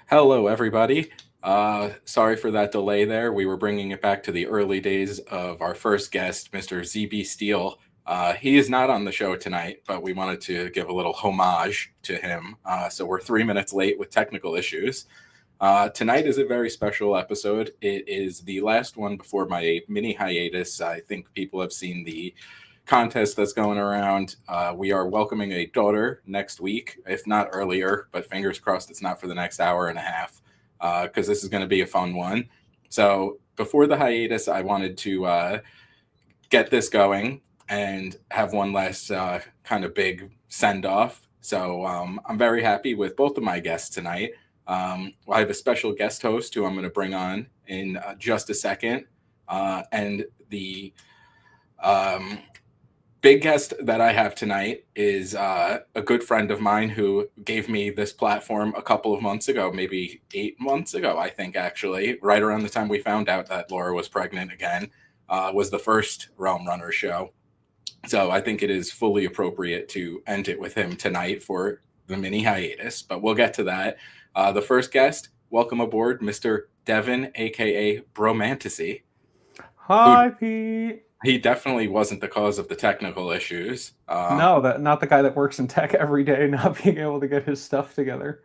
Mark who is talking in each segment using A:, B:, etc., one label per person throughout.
A: Hello, everybody. Sorry for that delay there. We were bringing it back to the early days of our first guest, Mr. ZB Steele. He is not on the show tonight, but we wanted to give a little homage to him. So we're 3 minutes late with technical issues. Tonight is a very special episode. It is the last one before my mini hiatus. I think people have seen the contest that's going around. We are welcoming a daughter next week, if not earlier, but fingers crossed it's not for the next hour and a half, because this is going to be a fun one. So before the hiatus, I wanted to get this going and have one last kind of big send-off. So I'm very happy with both of my guests tonight. I have a special guest host who I'm going to bring on in just a second. And the big guest that I have tonight is a good friend of mine who gave me this platform a couple of months ago, maybe 8 months ago, I think, actually, right around the time we found out that Laura was pregnant again, was the first Realm Runner show. So I think it is fully appropriate to end it with him tonight for the mini hiatus, but we'll get to that. The first guest, welcome aboard, Mr. Devin, aka Bromantasy.
B: Hi, Pete.
A: He definitely wasn't the cause of the technical issues.
B: No, not the guy that works in tech every day, not being able to get his stuff together.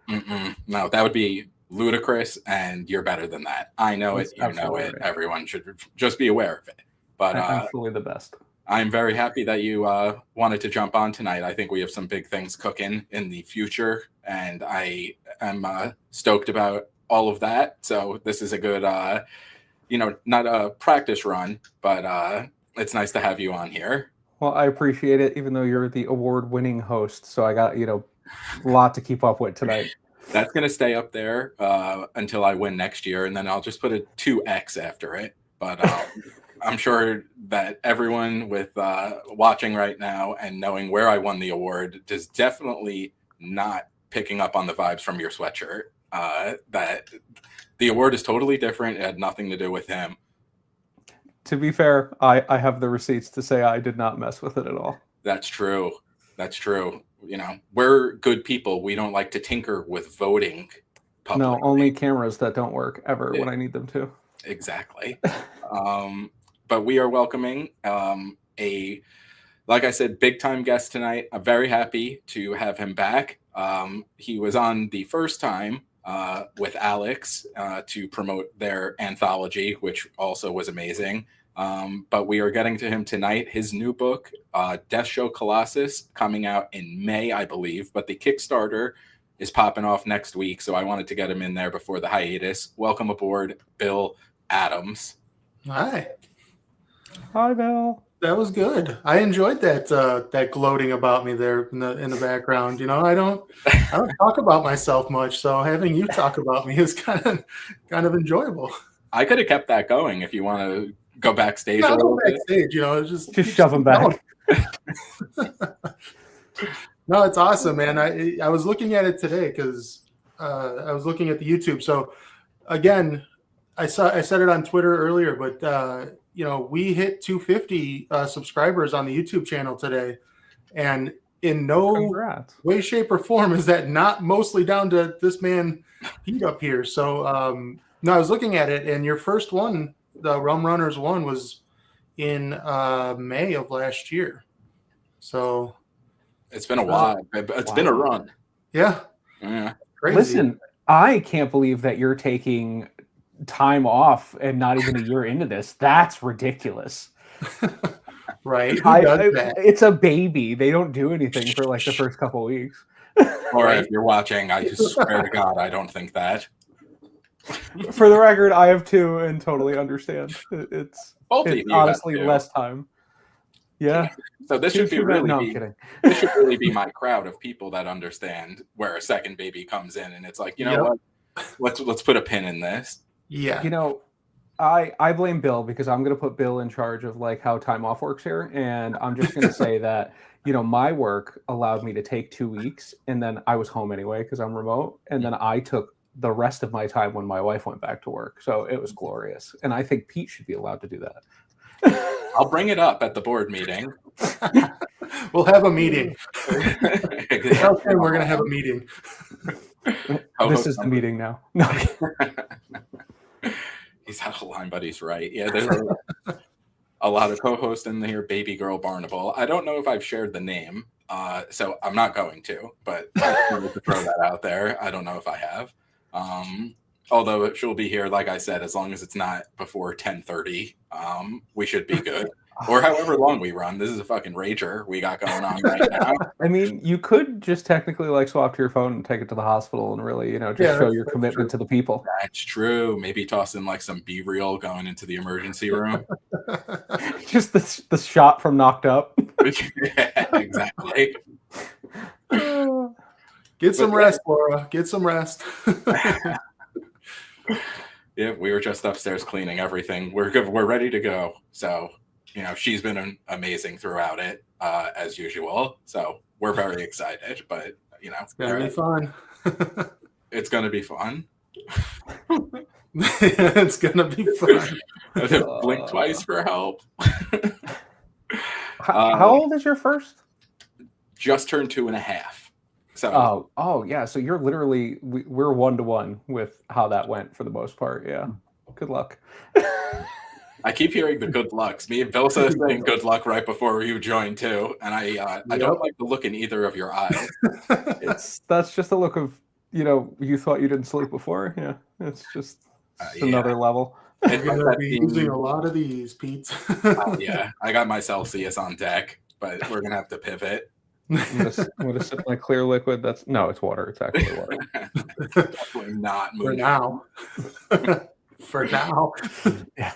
A: No, that would be ludicrous, and you're better than that. I know it, you know it. Right. Everyone should just be aware of it. But
B: I'm fully the best.
A: I'm very happy that you wanted to jump on tonight. I think we have some big things cooking in the future, and I am stoked about all of that. So this is a good, not a practice run, but it's nice to have you on here.
B: Well, I appreciate it, even though you're the award-winning host. So I got, a lot to keep up with tonight.
A: That's going to stay up there until I win next year, and then I'll just put a 2X after it. But I'm sure that everyone with watching right now and knowing where I won the award is definitely not picking up on the vibes from your sweatshirt. That the award is totally different. It had nothing to do with him.
B: To be fair, I have the receipts to say I did not mess with it at all.
A: That's true. That's true. We're good people. We don't like to tinker with voting publicly.
B: No, only cameras that don't work ever when I need them to.
A: Exactly. But we are welcoming like I said, big time guest tonight. I'm very happy to have him back. He was on the first time with Alex to promote their anthology, which also was amazing. But we are getting to him tonight. His new book, Death Show Colossus, coming out in May, I believe. But the Kickstarter is popping off next week, so I wanted to get him in there before the hiatus. Welcome aboard, Bill Adams.
C: Hi.
B: Hi, Bill.
C: That was good. I enjoyed that gloating about me there in the background. I don't talk about myself much, so having you talk about me is kind of enjoyable.
A: I could have kept that going if you want to go backstage.
C: No, go backstage. Just
B: shove them back.
C: No, it's awesome, man. I was looking at it today because I was looking at the YouTube. So again, I said it on Twitter earlier, but we hit 250 subscribers on the YouTube channel today, and in no way, shape, or form is that not mostly down to this man Pete up here. So no, I was looking at it, and your first one, the Realm Runners one, was in May of last year. So
A: it's been a while. It's been a run.
C: Yeah.
B: Crazy. Listen, I can't believe that you're taking time off and not even a year into this. That's ridiculous.
C: Right.
B: It's a baby. They don't do anything for like the first couple of weeks.
A: Or if you're watching, I just swear to God, I don't think that.
B: For the record, I have two and totally understand. It's honestly less time. Yeah.
A: So this should really be my crowd of people that understand where a second baby comes in, and it's like, what? Let's put a pin in this.
C: Yeah.
B: I blame Bill because I'm going to put Bill in charge of like how time off works here, and I'm just going to say that my work allowed me to take 2 weeks, and then I was home anyway because I'm remote, and then I took the rest of my time when my wife went back to work. So it was glorious, and I think Pete should be allowed to do that.
A: I'll bring it up at the board meeting.
C: We'll have a meeting. We're going to have a meeting.
B: This is the meeting now. No.
A: He's out of line, but he's right. Yeah, there's a lot of co-hosts in here. Baby girl Barnable. I don't know if I've shared the name, so I'm not going to. But I just wanted to throw that out there. I don't know if I have. Although she'll be here, like I said, as long as it's not before 10:30, we should be good. Or however long we run. This is a fucking rager we got going on right now.
B: I mean, you could just technically like swap to your phone and take it to the hospital and really, just show your commitment to the people.
A: That's true. Maybe toss in like some B-reel going into the emergency room.
B: Just the shot from Knocked Up.
A: Yeah, exactly.
C: Get some rest, Laura. Get some rest.
A: Yeah, we were just upstairs cleaning everything. We're good. We're ready to go. So, she's been amazing throughout it, as usual. So we're very excited. But
C: it's gonna be fun.
A: It's gonna be fun.
C: It's gonna be fun.
A: Blink twice for help.
B: How old is your first?
A: Just turned 2.5. So
B: yeah. So you're literally we're 1-to-1 with how that went for the most part. Yeah. Good luck.
A: I keep hearing the good lucks. Me and Bill said saying good luck right before you joined too, and I don't like the look in either of your eyes.
B: That's just a look of you thought you didn't sleep before. Yeah, it's just another level.
C: You're gonna be using a lot of these, Pete.
A: Yeah, I got my Celsius on deck, but we're gonna have to pivot.
B: I'm gonna sip my clear liquid. It's water. It's actually water.
A: Definitely not
C: for now. For now.
B: Yeah.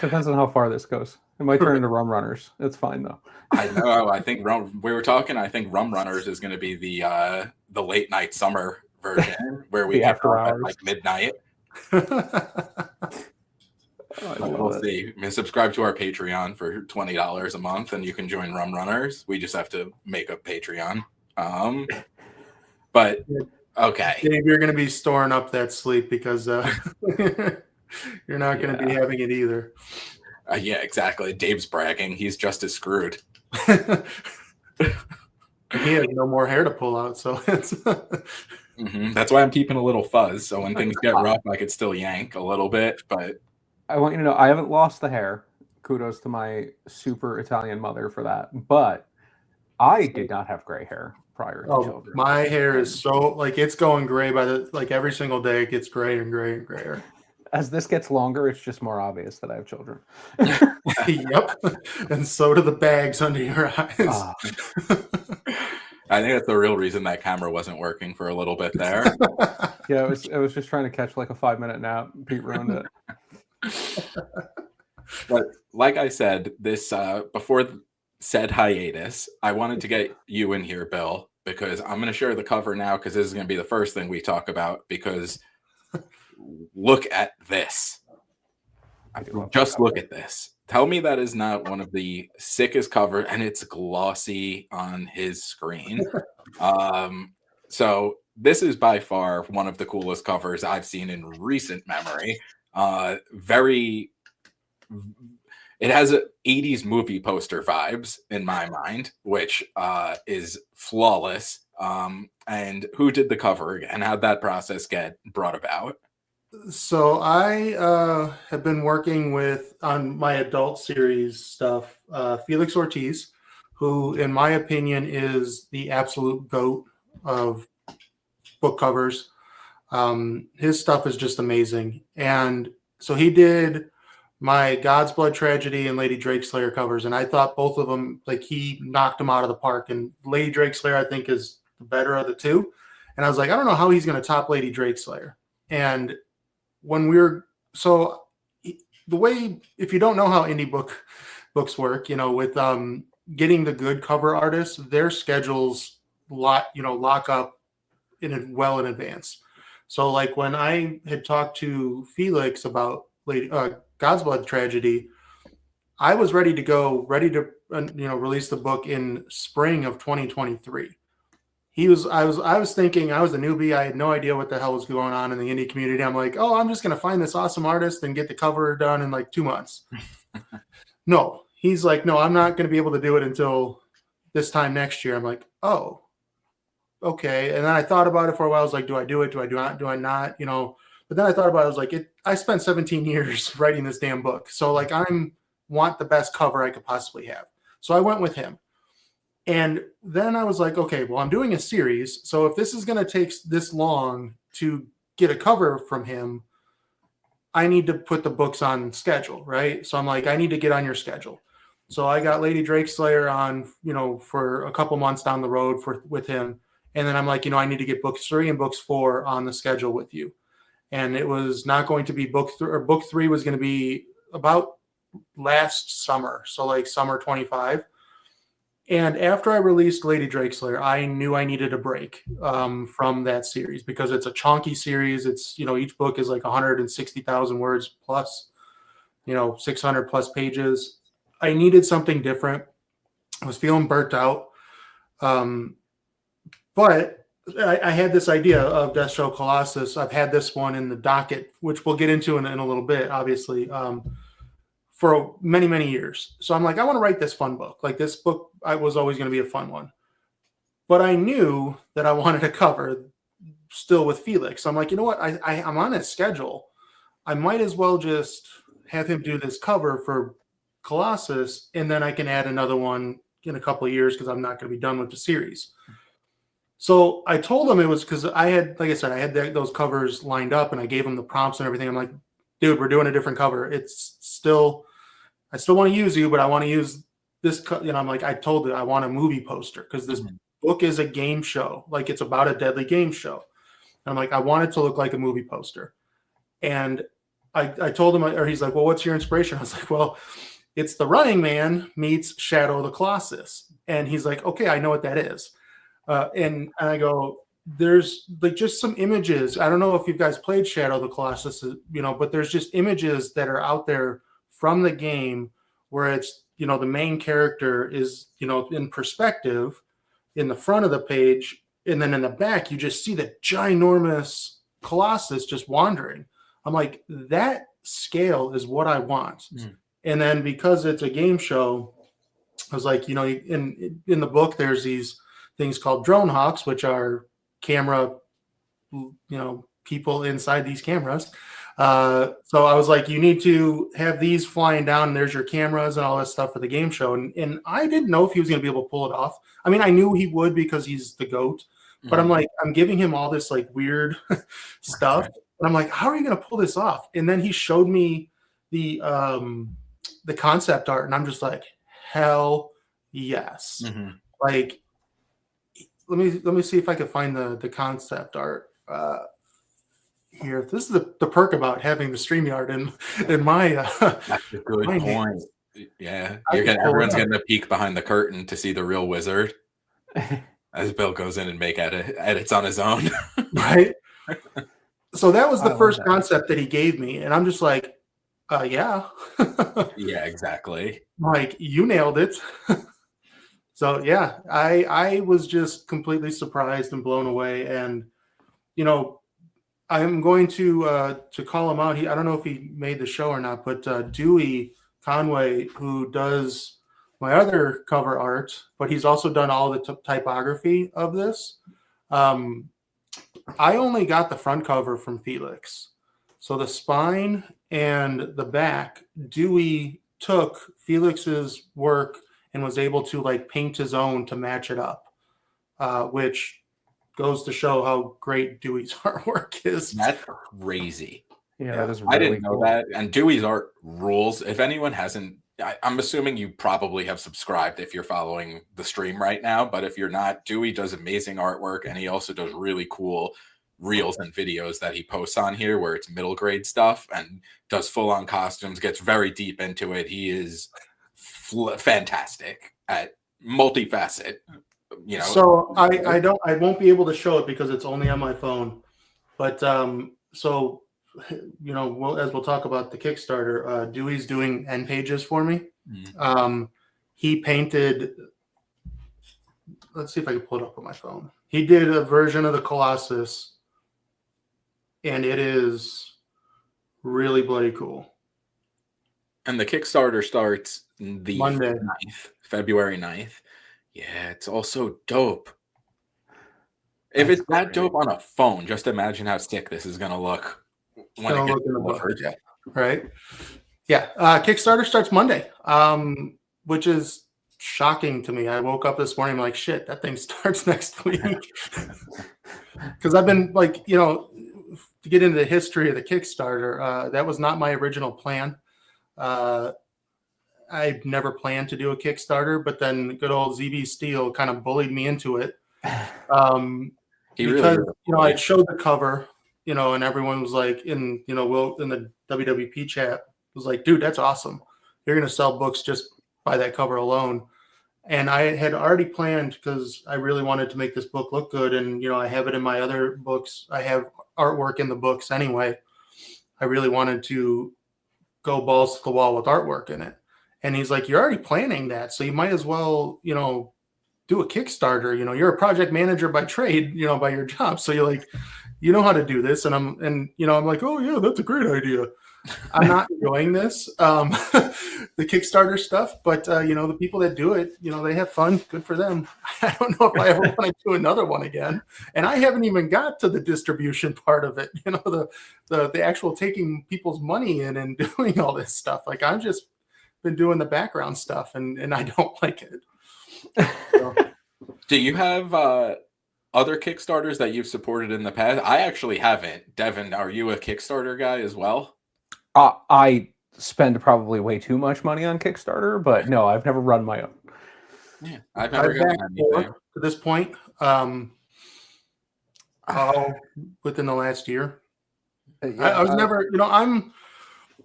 B: Depends on how far this goes. It might turn into Rum Runners. It's fine though.
A: I know. I think we were talking. I think Rum Runners is going to be the late night summer version where we get off at like midnight. We'll see. Subscribe to our Patreon for $20 a month, and you can join Rum Runners. We just have to make a Patreon. But okay,
C: Dave, you're going to be storing up that sleep because you're not going to be having it either.
A: Yeah, exactly. Dave's bragging. He's just as screwed.
C: He has no more hair to pull out, so it's.
A: That's why I'm keeping a little fuzz. So when things get rough, I could still yank a little bit. But
B: I want you to know I haven't lost the hair. Kudos to my super Italian mother for that. But I did not have gray hair prior to children.
C: My hair is so it's going gray every single day. It gets gray and gray and grayer.
B: As this gets longer, it's just more obvious that I have children.
C: Yep. And so do the bags under your eyes.
A: I think that's the real reason that camera wasn't working for a little bit there.
B: Yeah, it was just trying to catch like a 5-minute nap. Pete ruined it.
A: But like I said, this before said hiatus, I wanted to get you in here, Bill, because I'm going to share the cover now because this is going to be the first thing we talk about because look at this. Just look at this. Tell me that is not one of the sickest covers, and it's glossy on his screen. So this is by far one of the coolest covers I've seen in recent memory. It has 80s movie poster vibes in my mind, which is flawless. And who did the cover again? How'd that process get brought about?
C: So I have been working on my adult series stuff, Felix Ortiz, who, in my opinion, is the absolute GOAT of book covers. His stuff is just amazing. And so he did my God's Blood Tragedy and Lady Drakeslayer covers, and I thought both of them, he knocked them out of the park. And Lady Drakeslayer, I think, is the better of the two. And I was like, I don't know how he's going to top Lady Drakeslayer. And when the way, if you don't know how indie books work, with getting the good cover artists, their schedules lock up well in advance. So when I had talked to Felix about God's Blood Tragedy, I was ready to release the book in spring of 2023. I was thinking I was a newbie. I had no idea what the hell was going on in the indie community. I'm like, I'm just going to find this awesome artist and get the cover done in 2 months. No, he's like, no, I'm not going to be able to do it until this time next year. I'm like, oh, okay. And then I thought about it for a while. I was like, do I do it? Do I not? You know, but then I thought about it. I was like, I spent 17 years writing this damn book. So like want the best cover I could possibly have. So I went with him. And then I was like, okay, well, I'm doing a series. So if this is going to take this long to get a cover from him, I need to put the books on schedule, right? So I'm like, I need to get on your schedule. So I got Lady Drakeslayer on, you know, for a couple months down the road with him. And then I'm like, you know, I need to get books 3 and books 4 on the schedule with you. And it was not going to be book 3 was going to be about last summer. So like summer 25. And after I released Lady Drakeslayer, I knew I needed a break from that series because it's a chunky series. It's, you know, each book is like 160,000 words plus, you know, 600 plus pages. I needed something different. I was feeling burnt out. But I had this idea of Death Show Colossus. I've had this one in the docket, which we'll get into in a little bit, obviously. For many, many years. So I'm like, I want to write this fun book. Like this book, I was always going to be a fun one. But I knew that I wanted a cover still with Felix. So I'm like, you know what? I'm on his schedule. I might as well just have him do this cover for Colossus, and then I can add another one in a couple of years because I'm not going to be done with the series. So I told him it was because I had, like I said, I had those covers lined up, and I gave him the prompts and everything. I'm like, dude, we're doing a different cover. It's still, I still want to use you, but I want to use this. You know, I'm like, I told it I want a movie poster because this book is a game show. Like it's about a deadly game show. And I'm like, I want it to look like a movie poster. And I told him, or he's like, well, what's your inspiration? I was like, well, it's The Running Man meets Shadow the Colossus. And he's like, okay, I know what that is. And I go, there's like just some images. I don't know if you guys played Shadow the Colossus, you know, but there's just images that are out there from the game where it's, you know, the main character is, you know, in perspective in the front of the page. And then in the back, you just see the ginormous Colossus just wandering. I'm like, that scale is what I want. And then because it's a game show, I was like, you know, in the book, there's these things called drone hawks, which are camera, you know, people inside these cameras. So I was like, you need to have these flying down, and there's your cameras and all that stuff for the game show. And I didn't know if he was going to be able to pull it off. I mean, I knew he would because he's the GOAT, but I'm like, I'm giving him all this like weird stuff. And I'm like, how are you going to pull this off? And then he showed me the concept art, and I'm just like, hell yes. Like, let me see if I can find the concept art here. This is the perk about having the StreamYard in my
A: that's a good point. Hands. Yeah, everyone's getting a peek behind the curtain to see the real wizard as Bill goes in and make edits on his own.
C: Right. So that was the first concept that he gave me, and I'm just like, yeah.
A: Yeah, exactly.
C: Like, you nailed it. So yeah, I was just completely surprised and blown away. And, you know, I'm going to call him out. I don't know if he made the show or not, but Dewey Conway, who does my other cover art, but he's also done all the typography of this. I only got the front cover from Felix. So the spine and the back, Dewey took Felix's work and was able to like paint his own to match it up, which goes to show how great Dewey's artwork is.
A: That's crazy.
B: Yeah, that is really
A: I didn't know
B: cool.
A: that. And Dewey's art rules. If anyone hasn't, I'm assuming you probably have subscribed if you're following the stream right now. But if you're not, Dewey does amazing artwork, and he also does really cool reels and videos that he posts on here where it's middle grade stuff and does full on costumes, gets very deep into it. He is fantastic at multifaceted, you know.
C: So I won't be able to show it because it's only on my phone, but so, you know, as we'll talk about the Kickstarter, Dewey's doing end pages for me. He painted, let's see if I can pull it up on my phone. He did a version of the Colossus, and it is really bloody cool.
A: And the Kickstarter starts the
C: Monday.
A: 9th, February 9th. Yeah, it's also dope. If it's that dope on a phone, just imagine how sick this is gonna look when it gets
C: in the book.
A: delivered.
C: Yeah. Right. Yeah. Kickstarter starts Monday, which is shocking to me. I woke up this morning, I'm like, shit, that thing starts next week. Because I've been like, to get into the history of the Kickstarter, that was not my original plan. I never planned to do a Kickstarter, but then good old ZB Steel kind of bullied me into it. Because I showed the cover, and everyone was like in the WWP chat was like, dude, that's awesome. You're gonna sell books just by that cover alone. And I had already planned, because I really wanted to make this book look good, and I have it in my other books. I have artwork in the books anyway. I really wanted to go balls to the wall with artwork in it. And he's like, you're already planning that, so you might as well, do a Kickstarter. You're a project manager by trade, by your job. So you're like, you know how to do this. And I'm like, oh yeah, that's a great idea. I'm not enjoying this, the Kickstarter stuff, but the people that do it, they have fun. Good for them. I don't know if I ever want to do another one again. And I haven't even got to the distribution part of it. The actual taking people's money in and doing all this stuff. Like, I've just been doing the background stuff, and I don't like it. So.
A: Do you have other Kickstarters that you've supported in the past? I actually haven't. Devin, are you a Kickstarter guy as well?
B: I spend probably way too much money on Kickstarter, but no, I've never run my own.
A: Yeah, I've never gotten anything
C: to this point. Within the last year, I was never. I'm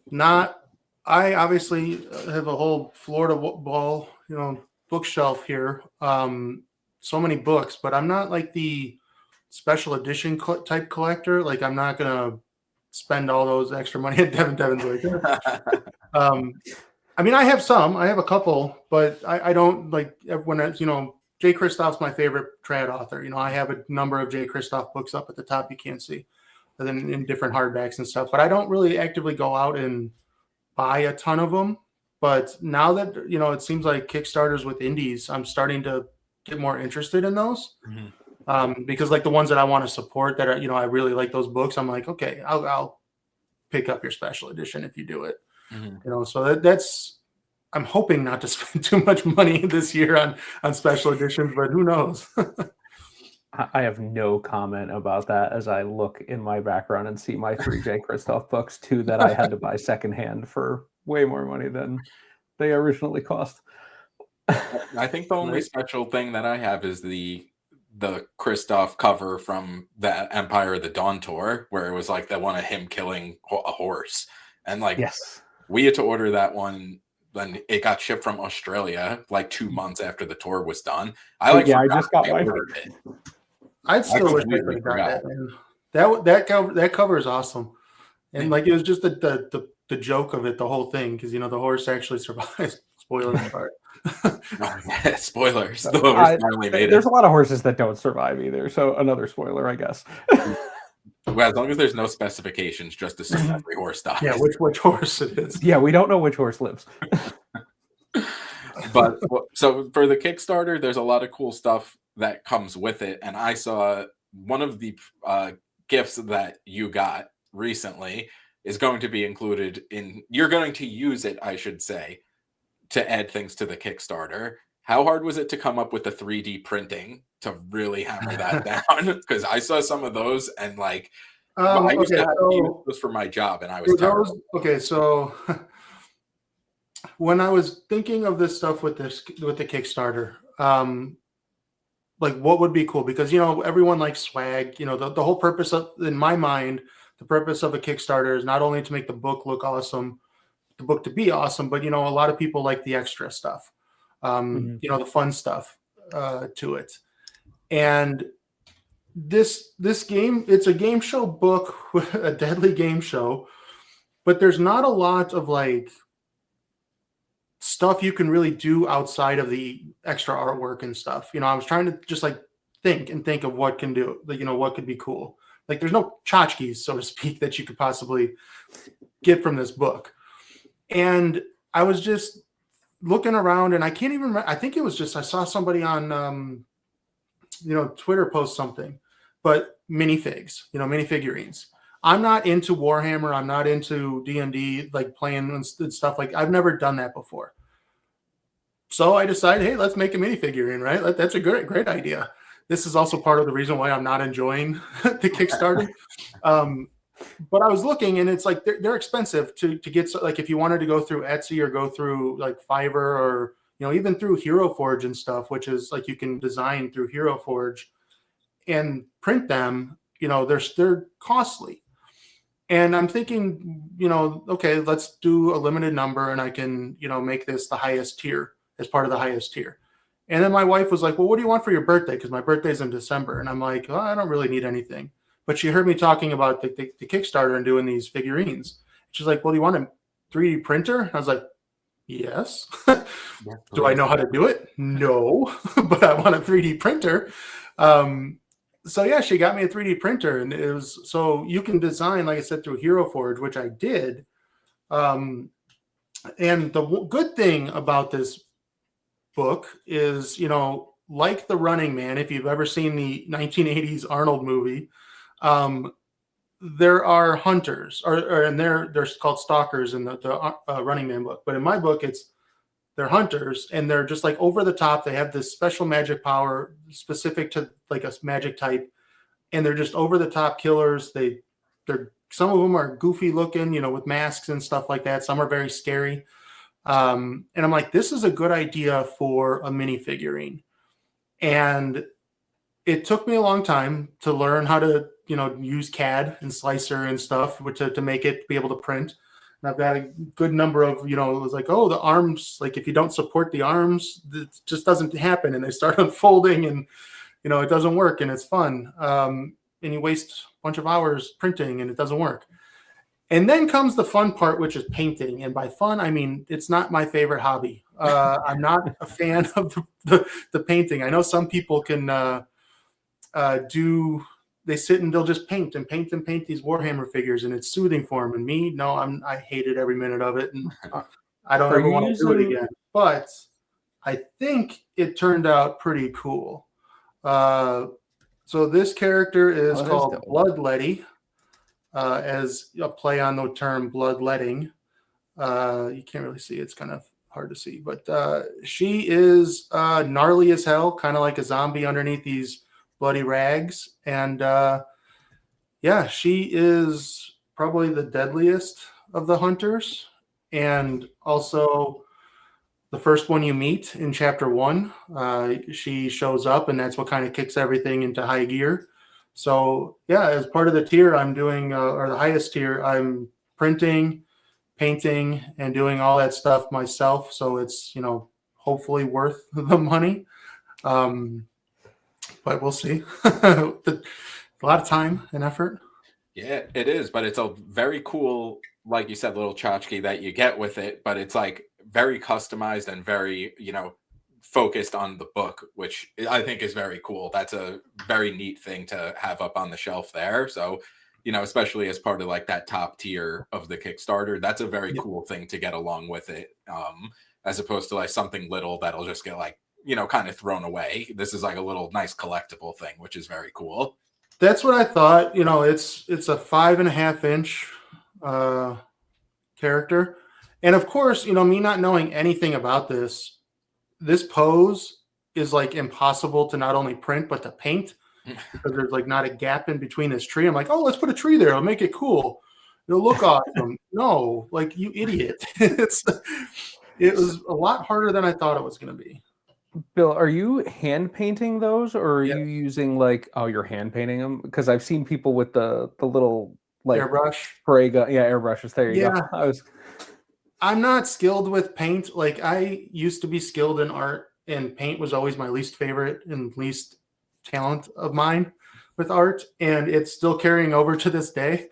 C: not. I obviously have a whole Florida ball, bookshelf here. So many books, but I'm not like the special edition type collector. Like, I'm not gonna spend all those extra money at Devin's like. I have some. I have a couple, but I don't like when Jay Kristoff's my favorite trad author. I have a number of Jay Kristoff books up at the top you can't see, and then in different hardbacks and stuff. But I don't really actively go out and buy a ton of them. But now that it seems like Kickstarters with indies, I'm starting to get more interested in those. Mm-hmm. Because like the ones that I want to support that are, I really like those books. I'm like, okay, I'll pick up your special edition if you do it. Mm-hmm. So that's, I'm hoping not to spend too much money this year on special editions, but who knows?
B: I have no comment about that as I look in my background and see my 3 Jay Kristoff books, 2 that I had to buy secondhand for way more money than they originally cost.
A: I think the only special thing that I have is the Kristoff cover from the Empire of the Dawn tour, where it was like the one of him killing a horse. And like, yes, we had to order that one. Then it got shipped from Australia like 2 months after the tour was done. I
B: just got my
A: ordered it.
C: I'd still wish I could have got that. That cover is awesome, and like it was just the joke of it, the whole thing, because the horse actually survives. Spoiler part.
A: Spoilers. The horse finally made it.
B: There's a lot of horses that don't survive either, so another spoiler, I guess.
A: Well, as long as there's no specifications, just assume every horse dies.
C: Yeah, which horse it is.
B: Yeah, we don't know which horse lives.
A: But so for the Kickstarter, there's a lot of cool stuff that comes with it. And I saw one of the gifts that you got recently is going to be included in, you're going to use it, I should say, to add things to the Kickstarter. How hard was it to come up with the 3D printing to really hammer that down? Because I saw some of those and like, I used to have to use those for my job and I was terrible.
C: Okay, so when I was thinking of this stuff with the Kickstarter, like what would be cool? Because everyone likes swag. The whole purpose of, in my mind, the purpose of a Kickstarter is not only to make the book look awesome, the book to be awesome, but a lot of people like the extra stuff, the fun stuff to it. And this game, it's a game show book, a deadly game show, but there's not a lot of like stuff you can really do outside of the extra artwork and stuff. I was trying to just like think of what can do, like, what could be cool. Like there's no tchotchkes, so to speak, that you could possibly get from this book. And I was just looking around and I can't even remember. I think it was just, I saw somebody on, Twitter post something but minifigs, minifigurines. I'm not into Warhammer. I'm not into D&D, like playing and stuff. Like, I've never done that before. So I decided, hey, let's make a minifigurine, right? That's a great idea. This is also part of the reason why I'm not enjoying the Kickstarter. But I was looking, and it's like they're expensive to get. Like, if you wanted to go through Etsy or go through like Fiverr or even through Hero Forge and stuff, which is like you can design through Hero Forge and print them. They're costly. And I'm thinking, okay, let's do a limited number, and I can make this the highest tier as part of the highest tier. And then my wife was like, well, what do you want for your birthday? Because my birthday's in December. And I'm like, well, I don't really need anything. But she heard me talking about the Kickstarter and doing these figurines. She's like, well, do you want a 3D printer? I was like, yes. Do I know how to do it? No, but I want a 3D printer. So yeah, she got me a 3D printer, and it was so you can design, like I said, through Hero Forge, which I did. And the good thing about this book is, like The Running Man, if you've ever seen the 1980s Arnold movie, there are hunters, and they're called stalkers in the Running Man book. But in my book, they're hunters, and they're just like over the top. They have this special magic power specific to like a magic type, and they're just over the top killers. They're some of them are goofy looking, with masks and stuff like that. Some are very scary. And I'm like, this is a good idea for a minifigurine. And it took me a long time to learn how to, use CAD and Slicer and stuff to make it be able to print. And I've got a good number of, it was like, oh, the arms, like if you don't support the arms, it just doesn't happen. And they start unfolding, and, it doesn't work, and it's fun. And you waste a bunch of hours printing, and it doesn't work. And then comes the fun part, which is painting. And by fun, I mean, it's not my favorite hobby. I'm not a fan of the painting. I know some people can they sit and they'll just paint these Warhammer figures, and it's soothing for them. And me, no, I hated every minute of it. And I don't ever want to do it again. But I think it turned out pretty cool. So this character is called Bloodletty. As a play on the term bloodletting. You can't really see. It's kind of hard to see. But she is gnarly as hell, kind of like a zombie underneath these bloody rags. And she is probably the deadliest of the hunters. And also the first one you meet in chapter 1. She shows up, and that's what kind of kicks everything into high gear. So yeah, as part of the tier I'm doing, or the highest tier, I'm printing, painting, and doing all that stuff myself. So it's, hopefully worth the money. But we'll see. A lot of time and effort.
A: Yeah, it is, but it's a very cool, like you said, little tchotchke that you get with it, but it's like very customized and very, focused on the book, which I think is very cool. That's a very neat thing to have up on the shelf there. So, especially as part of like that top tier of the Kickstarter, that's a very cool thing to get along with it. As opposed to like something little that'll just get like, kind of thrown away. This is like a little nice collectible thing, which is very cool.
C: That's what I thought. It's a 5.5 inch character. And of course, me not knowing anything about this pose is like impossible to not only print but to paint, because there's like not a gap in between this tree. I'm like, oh, let's put a tree there. It'll make it cool. It'll look awesome. No, like, you idiot. It was a lot harder than I thought it was going to be.
B: Bill, are you hand painting those, or are you using like, you're hand painting them? Because I've seen people with the little like
C: airbrush
B: spray gun. Yeah, airbrushes. There you go.
C: I'm not skilled with paint. Like, I used to be skilled in art, and paint was always my least favorite and least talent of mine with art, and it's still carrying over to this day.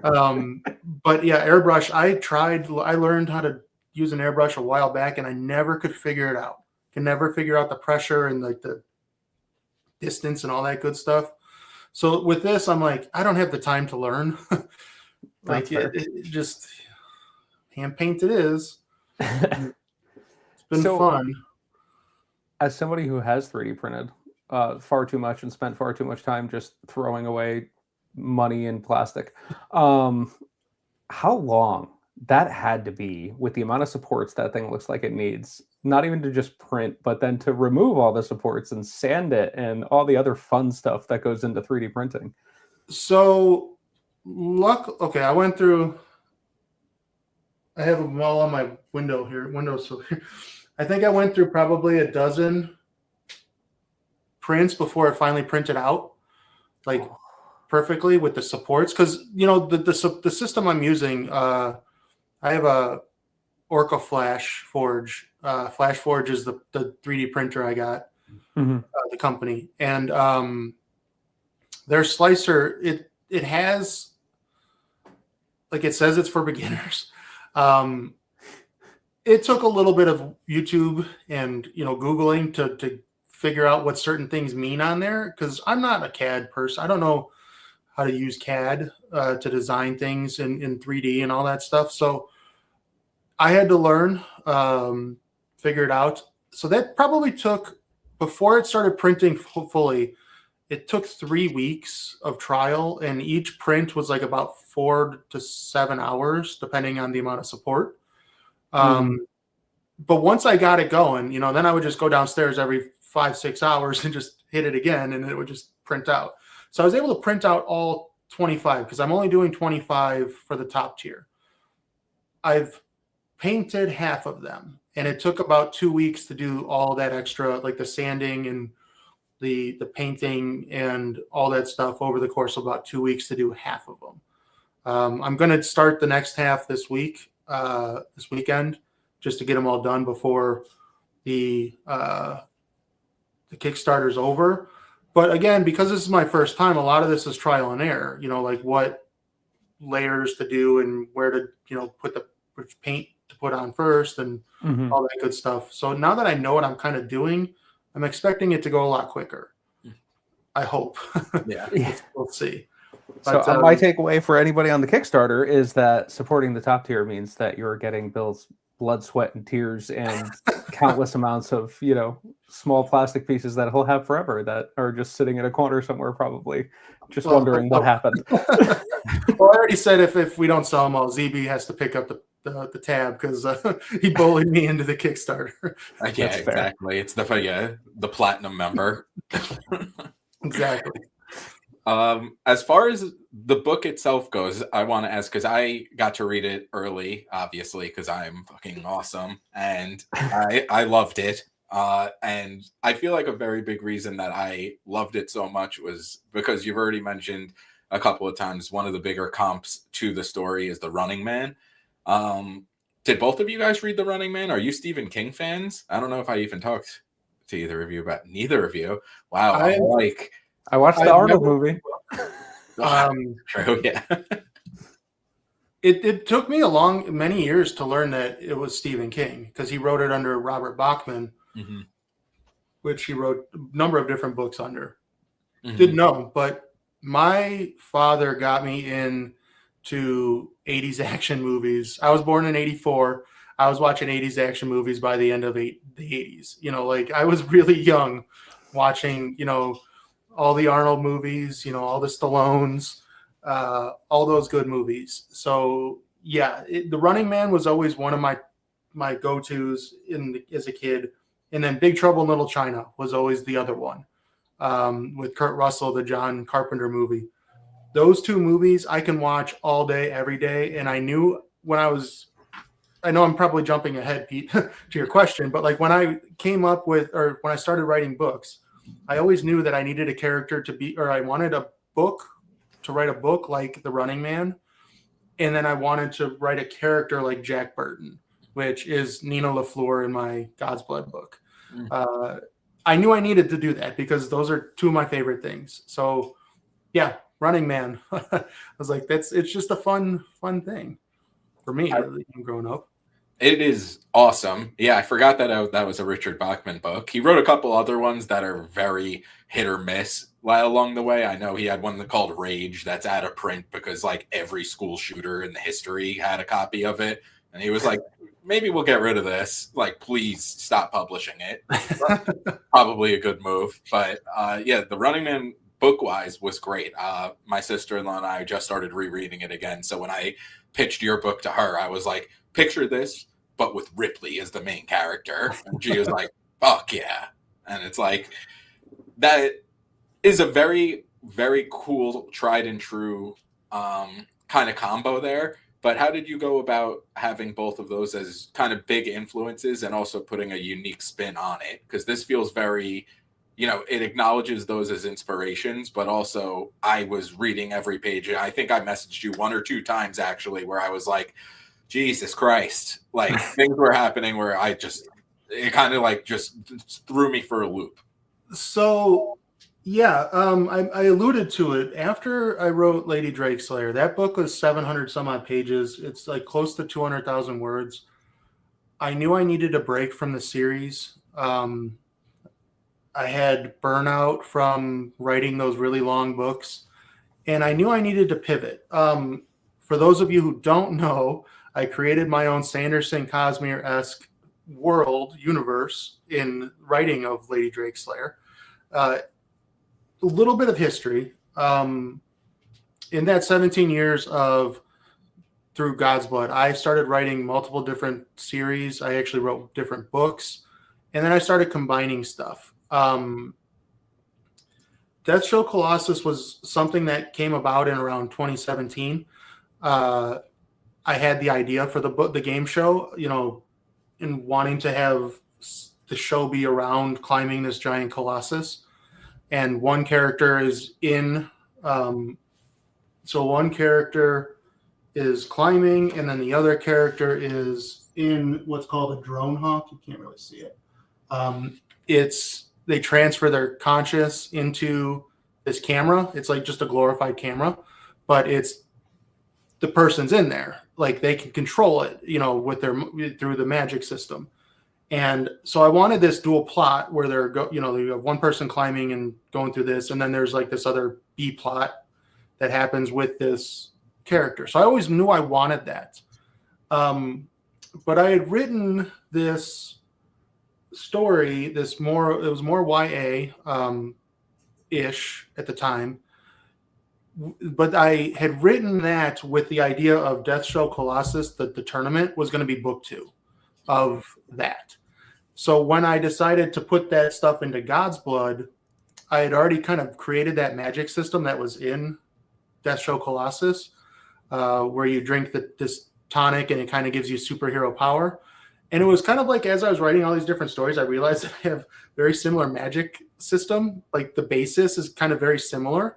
C: But yeah, airbrush, I learned how to use an airbrush a while back, and I never could figure it out. Can never figure out the pressure and like the distance and all that good stuff. So with this, I'm like, I don't have the time to learn. Like, it just hand paint it is. It's been fun.
B: As somebody who has 3D printed, far too much and spent far too much time just throwing away money in plastic. How long that had to be with the amount of supports that thing looks like it needs, not even to just print, but then to remove all the supports and sand it and all the other fun stuff that goes into 3D printing.
C: So, okay, I went through. I have them all on my windowsill here. I think I went through probably a dozen prints before it finally printed out, like perfectly with the supports. Because the system I'm using, I have a Orca Flash Forge. Flash Forge is the 3D printer I got, the company, and their slicer it has, like, it says it's for beginners. It took a little bit of YouTube and Googling to figure out what certain things mean on there, because I'm not a CAD person. I don't know how to use CAD to design things in 3D and all that stuff. So I had to learn, figure it out. So that probably took, before it started printing fully, it took 3 weeks of trial, and each print was like about 4 to 7 hours, depending on the amount of support. But once I got it going, then I would just go downstairs every 5-6 hours and just hit it again, and it would just print out. So I was able to print out all 25, because I'm only doing 25 for the top tier. I've painted half of them, and it took about 2 weeks to do all that extra, like the sanding and the painting and all that stuff over the course of about 2 weeks to do half of them. I'm going to start the next half this weekend, just to get them all done before the Kickstarter's over. But again, because this is my first time, a lot of this is trial and error, like what layers to do and where to, put which paint to put on first and all that good stuff. So now that I know what I'm kind of doing, I'm expecting it to go a lot quicker. I hope.
A: Yeah.
C: We'll see.
B: But, so my takeaway for anybody on the Kickstarter is that supporting the top tier means that you're getting Bill's blood, sweat, and tears and countless amounts of, small plastic pieces that he'll have forever that are just sitting in a corner somewhere, probably just wondering what happened.
C: Well, I already said if we don't sell them all, ZB has to pick up the tab, because he bullied me into the Kickstarter.
A: Yeah, exactly. It's the platinum member.
C: Exactly.
A: As far as the book itself goes, I want to ask, because I got to read it early, obviously, because I'm fucking awesome, and I loved it. And I feel like a very big reason that I loved it so much was because you've already mentioned a couple of times one of the bigger comps to the story is The Running Man. Did both of you guys read The Running Man? Are you Stephen King fans? I don't know if I even talked to either of you about neither of you. Wow,
B: I watched the Arnold movie.
A: True, yeah.
C: It took me many years to learn that it was Stephen King, because he wrote it under Robert Bachman, which he wrote a number of different books under. Didn't know, but my father got me into 80s action movies. I was born in 84. I was watching 80s action movies by the end of the 80s. Like, I was really young watching, all the Arnold movies, all the Stallones, all those good movies. So yeah, The Running Man was always one of my go-tos as a kid. And then Big Trouble in Little China was always the other one, with Kurt Russell, the John Carpenter movie. Those two movies I can watch all day, every day. And I knew I know I'm probably jumping ahead, Pete, to your question, but like when I when I started writing books, I always knew that I needed a character I wanted a book to write a book like The Running Man. And then I wanted to write a character like Jack Burton, which is Nina LaFleur in my God's Blood book. I knew I needed to do that because those are two of my favorite things. So yeah, Running Man. I was like, it's just a fun thing for me growing up.
A: It is awesome. Yeah, I forgot that was a Richard Bachman book. He wrote a couple other ones that are very hit or miss along the way. I know he had one called Rage that's out of print because like every school shooter in the history had a copy of it. And he was like, maybe we'll get rid of this. Like, please stop publishing it. Probably a good move. But yeah, the Running Man book-wise was great. My sister-in-law and I just started rereading it again. So when I pitched your book to her, I was like, picture this, but with Ripley as the main character. And she was like, fuck yeah. And it's like, that is a very, very cool, tried and true kind of combo there. But how did you go about having both of those as kind of big influences and also putting a unique spin on it? Because this feels very, it acknowledges those as inspirations, but also I was reading every page. And I think I messaged you 1 or 2 times actually, where I was like, Jesus Christ, like things were happening where it kind of like just threw me for a loop.
C: So, yeah, I alluded to it after I wrote Lady Drakeslayer. That book was 700 some odd pages. It's like close to 200,000 words. I knew I needed a break from the series. I had burnout from writing those really long books, and I knew I needed to pivot. For those of you who don't know, I created my own Sanderson Cosmere-esque universe in writing of Lady Drakeslayer. A little bit of history. In that 17 years through God's Blood, I started writing multiple different series. I actually wrote different books, and then I started combining stuff. Death Show Colossus was something that came about in around 2017. I had the idea for the game show, and wanting to have the show be around climbing this giant colossus. And one character is so one character is climbing, and then the other character is in what's called a drone hawk. You can't really see it. They transfer their conscious into this camera. It's like just a glorified camera, but it's the person's in there. Like they can control it, through the magic system. And so I wanted this dual plot where you have one person climbing and going through this, and then there's like this other B plot that happens with this character. So I always knew I wanted that. But I had written this story, it was more YA ish at the time. But I had written that with the idea of Death Show Colossus, that the tournament was going to be book 2 of that. So when I decided to put that stuff into God's Blood, I had already kind of created that magic system that was in Death Show Colossus, where you drink this tonic and it kind of gives you superhero power. And it was kind of like, as I was writing all these different stories, I realized that I have very similar magic system. Like the basis is kind of very similar.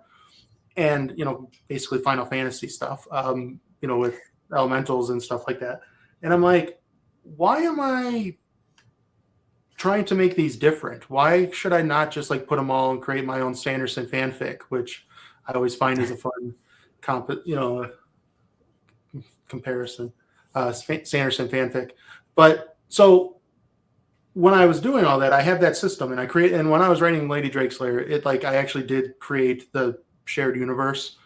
C: And, basically Final Fantasy stuff, with elementals and stuff like that. And I'm like, why am I trying to make these different? Why should I not just like put them all and create my own Sanderson fanfic, which I always find is a fun comparison, Sanderson fanfic. But so when I was doing all that, I have that system, and when I was writing Lady Drakeslayer, I actually did create the shared universe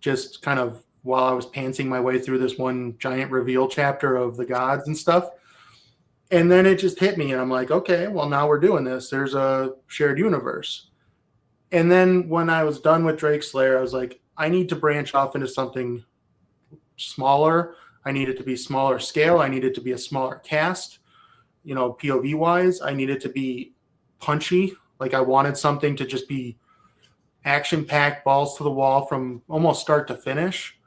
C: just kind of while I was pantsing my way through this one giant reveal chapter of the gods and stuff. And then it just hit me, and I'm like, okay, well, now we're doing this. There's a shared universe. And then when I was done with Drakeslayer, I was like, I need to branch off into something smaller. I need it to be smaller scale. I need it to be a smaller cast, POV wise. I need it to be punchy. Like I wanted something to just be action-packed, balls to the wall from almost start to finish.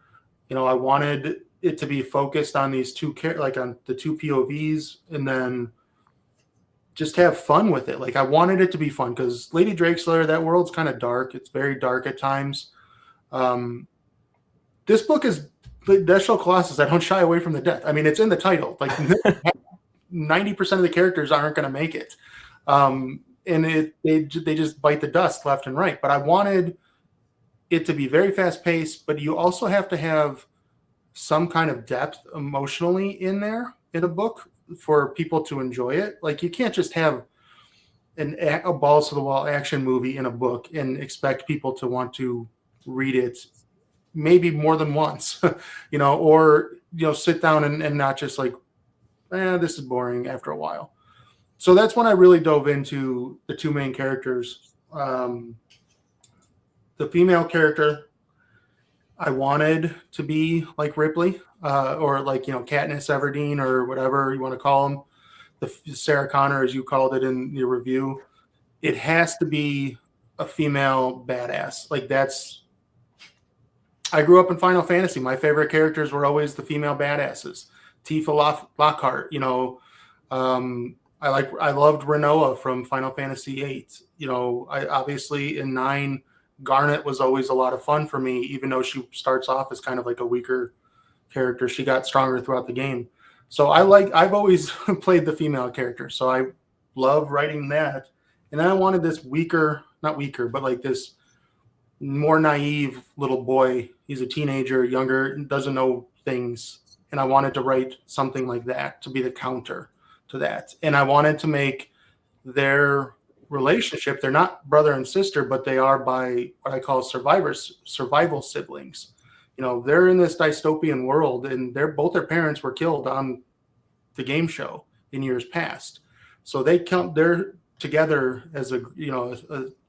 C: I wanted it to be focused on these on the two POVs, and then just have fun with it. Like I wanted it to be fun because Lady Drakeslayer, that world's kind of dark. It's very dark at times. This book is Death Show Colossus. I don't shy away from the death. I mean, it's in the title. Like 90% of the characters aren't going to make it. And they just bite the dust left and right. But I wanted it to be very fast paced, but you also have to have some kind of depth emotionally in there in a book for people to enjoy it. Like you can't just have a balls to the wall action movie in a book and expect people to want to read it maybe more than once, or sit down and not just like this is boring after a while. So that's when I really dove into the two main characters. The female character, I wanted to be like Ripley, or like, Katniss Everdeen, or whatever you want to call them. The Sarah Connor, as you called it in your review. It has to be a female badass. Like, I grew up in Final Fantasy. My favorite characters were always the female badasses. Tifa Lockhart, I loved Renoa from Final Fantasy VIII. I obviously in 9, Garnet was always a lot of fun for me, even though she starts off as kind of like a weaker character. She got stronger throughout the game. So I've always played the female character. So I love writing that. And then I wanted this not weaker, but like this more naive little boy. He's a teenager, younger, doesn't know things. And I wanted to write something like that to be the counter to that. And I wanted to make their relationship, they're not brother and sister, but they are by what I call survival siblings. They're in this dystopian world, and both their parents were killed on the game show in years past. So they're together as a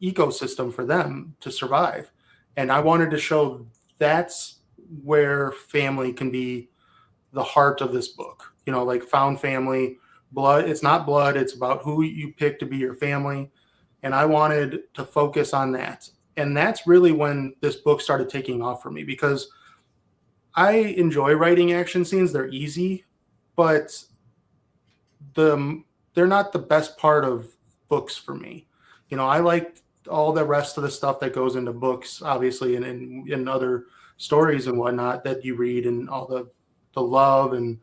C: ecosystem for them to survive. And I wanted to show that's where family can be the heart of this book. Like found family, blood. It's not blood. It's about who you pick to be your family. And I wanted to focus on that. And that's really when this book started taking off for me, because I enjoy writing action scenes. They're easy, but they're not the best part of books for me. I like all the rest of the stuff that goes into books, obviously, and in other stories and whatnot that you read, and all the love and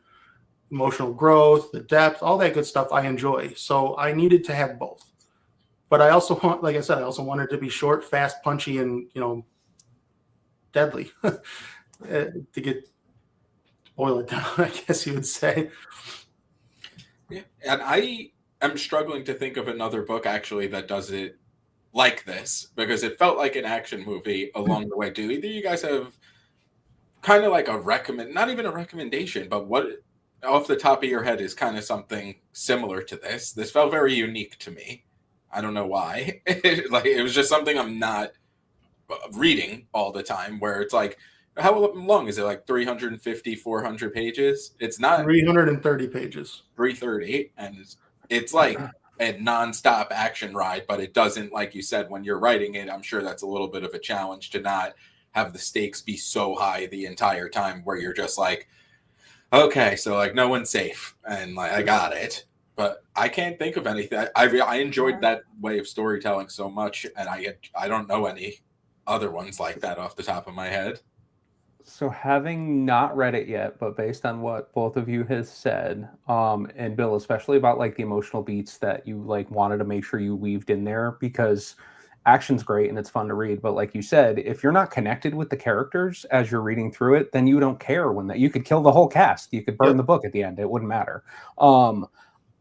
C: emotional growth, the depth, all that good stuff I enjoy. So I needed to have both. But I also want, like I said, I also wanted it to be short, fast, punchy, and, deadly to boil it down, I guess you would say.
A: Yeah. And I am struggling to think of another book actually that does it like this, because it felt like an action movie along the way. Do either of you guys have kind of like not even a recommendation, but what off the top of your head is kind of something similar to this? This felt very unique to me. I don't know why. It was just something I'm not reading all the time, where it's like, how long is it? Like 350, 400 pages? It's not
C: 330 pages.
A: 330. And it's like a nonstop action ride, but it doesn't, like you said, when you're writing it, I'm sure that's a little bit of a challenge to not have the stakes be so high the entire time, where you're just like, okay, so like no one's safe, and like I got it. But I can't think of anything. I enjoyed that way of storytelling so much, and I don't know any other ones like that off the top of my head.
B: So having not read it yet, but based on what both of you has said, and Bill, especially about like the emotional beats that you like wanted to make sure you weaved in there, because action's great and it's fun to read, but like you said, if you're not connected with the characters as you're reading through it, then you don't care that you could kill the whole cast, you could burn the book at the end, it wouldn't matter.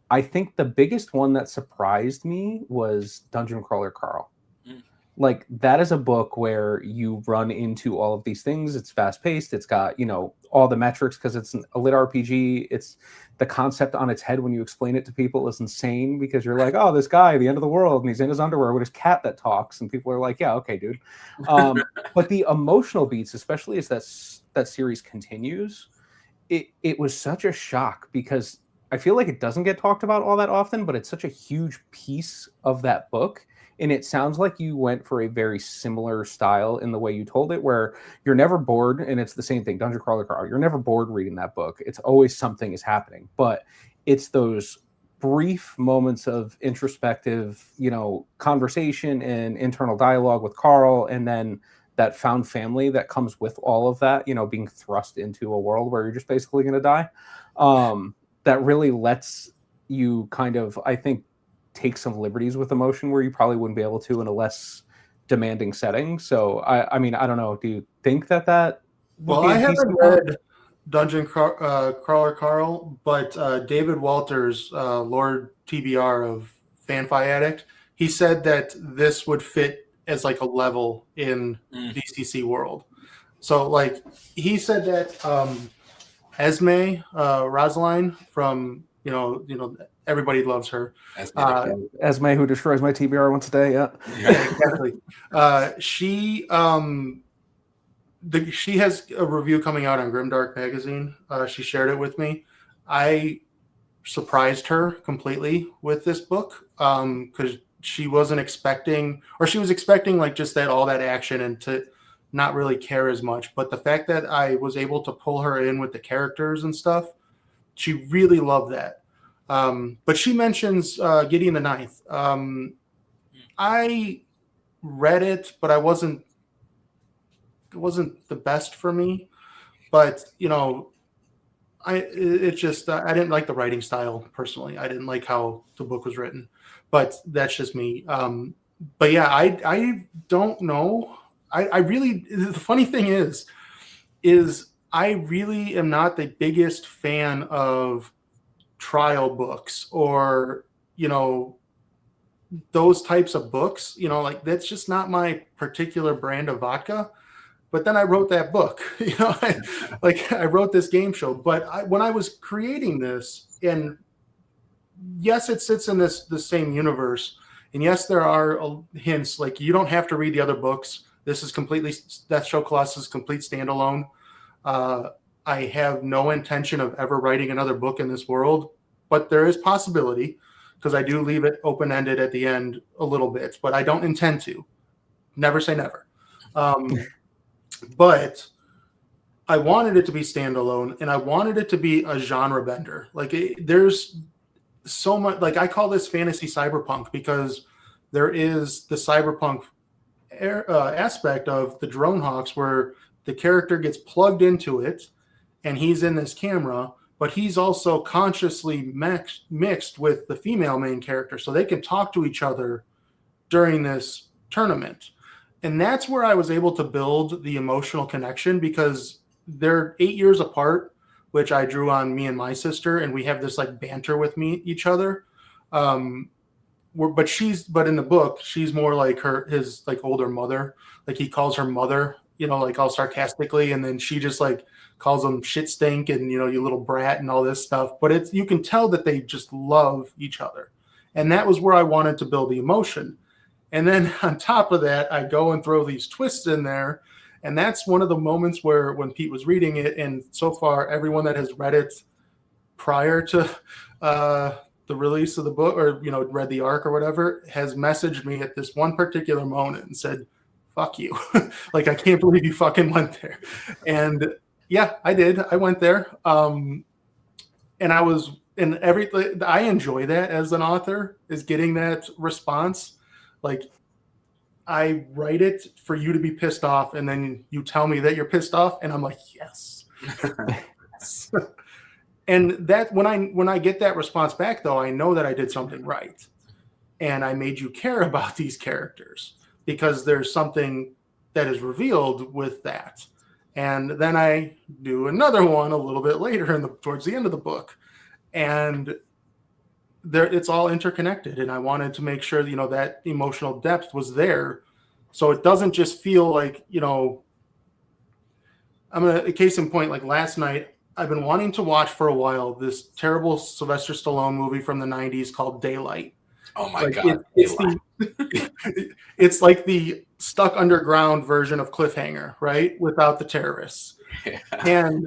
B: I think the biggest one that surprised me was Dungeon Crawler Carl. Like, that is a book where you run into all of these things. It's fast paced. It's got, all the metrics, because it's a lit RPG. It's the concept on its head when you explain it to people is insane, because you're like, oh, this guy, the end of the world, and he's in his underwear with his cat that talks. And people are like, yeah, okay, dude. But the emotional beats, especially as that series continues, it was such a shock, because I feel like it doesn't get talked about all that often, but it's such a huge piece of that book. And it sounds like you went for a very similar style in the way you told it, where you're never bored. And it's the same thing, Dungeon Crawler Carl. You're never bored reading that book. It's always something is happening. But it's those brief moments of introspective, conversation and internal dialogue with Carl. And then that found family that comes with all of that, being thrust into a world where you're just basically going to die. That really lets you kind of, I think, take some liberties with emotion where you probably wouldn't be able to in a less demanding setting. So I mean, I don't know. Do you think that
C: well, I haven't read Dungeon Crawler Carl, but David Walters, Lord TBR of Fanfi Addict, he said that this would fit as like a level in DCC world. So like he said that Esme Rosaline from everybody loves her.
B: Esme, who destroys my TBR once a day. Yeah,
C: exactly. She has a review coming out on Grimdark magazine. She shared it with me. I surprised her completely with this book because she wasn't expecting, or she was expecting like just all that action and to not really care as much. But the fact that I was able to pull her in with the characters and stuff, she really loved that. But she mentions Gideon the Ninth. I read it, but it wasn't the best for me. But I didn't like the writing style personally. I didn't like how the book was written, but that's just me. But yeah, I don't know. I really, the funny thing is I really am not the biggest fan of trial books or, those types of books, like that's just not my particular brand of vodka. But then I wrote that book, I wrote this game show. But when I was creating this, and yes, it sits in the same universe. And yes, there are hints, like you don't have to read the other books. This is completely Death Show Colossus, complete standalone. I have no intention of ever writing another book in this world, but there is possibility because I do leave it open-ended at the end a little bit, but I don't intend to. Never say never. But I wanted it to be standalone, and I wanted it to be a genre bender. Like there's so much, like I call this fantasy cyberpunk because there is the cyberpunk aspect of the Drone Hawks where the character gets plugged into it and he's in this camera, but he's also consciously mixed with the female main character so they can talk to each other during this tournament. And that's where I was able to build the emotional connection because they're 8 years apart, which I drew on me and my sister, and we have this like banter with each other. But in the book, she's more like his like older mother. Like he calls her mother, like all sarcastically, and then she just like calls him shit stink and you little brat and all this stuff. But you can tell that they just love each other, and that was where I wanted to build the emotion. And then on top of that, I go and throw these twists in there. And that's one of the moments where when Pete was reading it, and so far everyone that has read it prior to the release of the book or, read the arc or whatever, has messaged me at this one particular moment and said, fuck you. Like, I can't believe you fucking went there. And yeah, I did. I went there. And I enjoy that as an author, is getting that response. Like, I write it for you to be pissed off, and then you tell me that you're pissed off, and I'm like, yes. And that when I get that response back, though, I know that I did something right, and I made you care about these characters because there's something that is revealed with that. And then I do another one a little bit later towards the end of the book, and it's all interconnected, and I wanted to make sure that emotional depth was there, so it doesn't just feel like a case in point. Like last night, I've been wanting to watch for a while this terrible Sylvester Stallone movie from the '90s called Daylight.
A: Oh my god!
C: It's like the stuck underground version of Cliffhanger, right? Without the terrorists. Yeah. And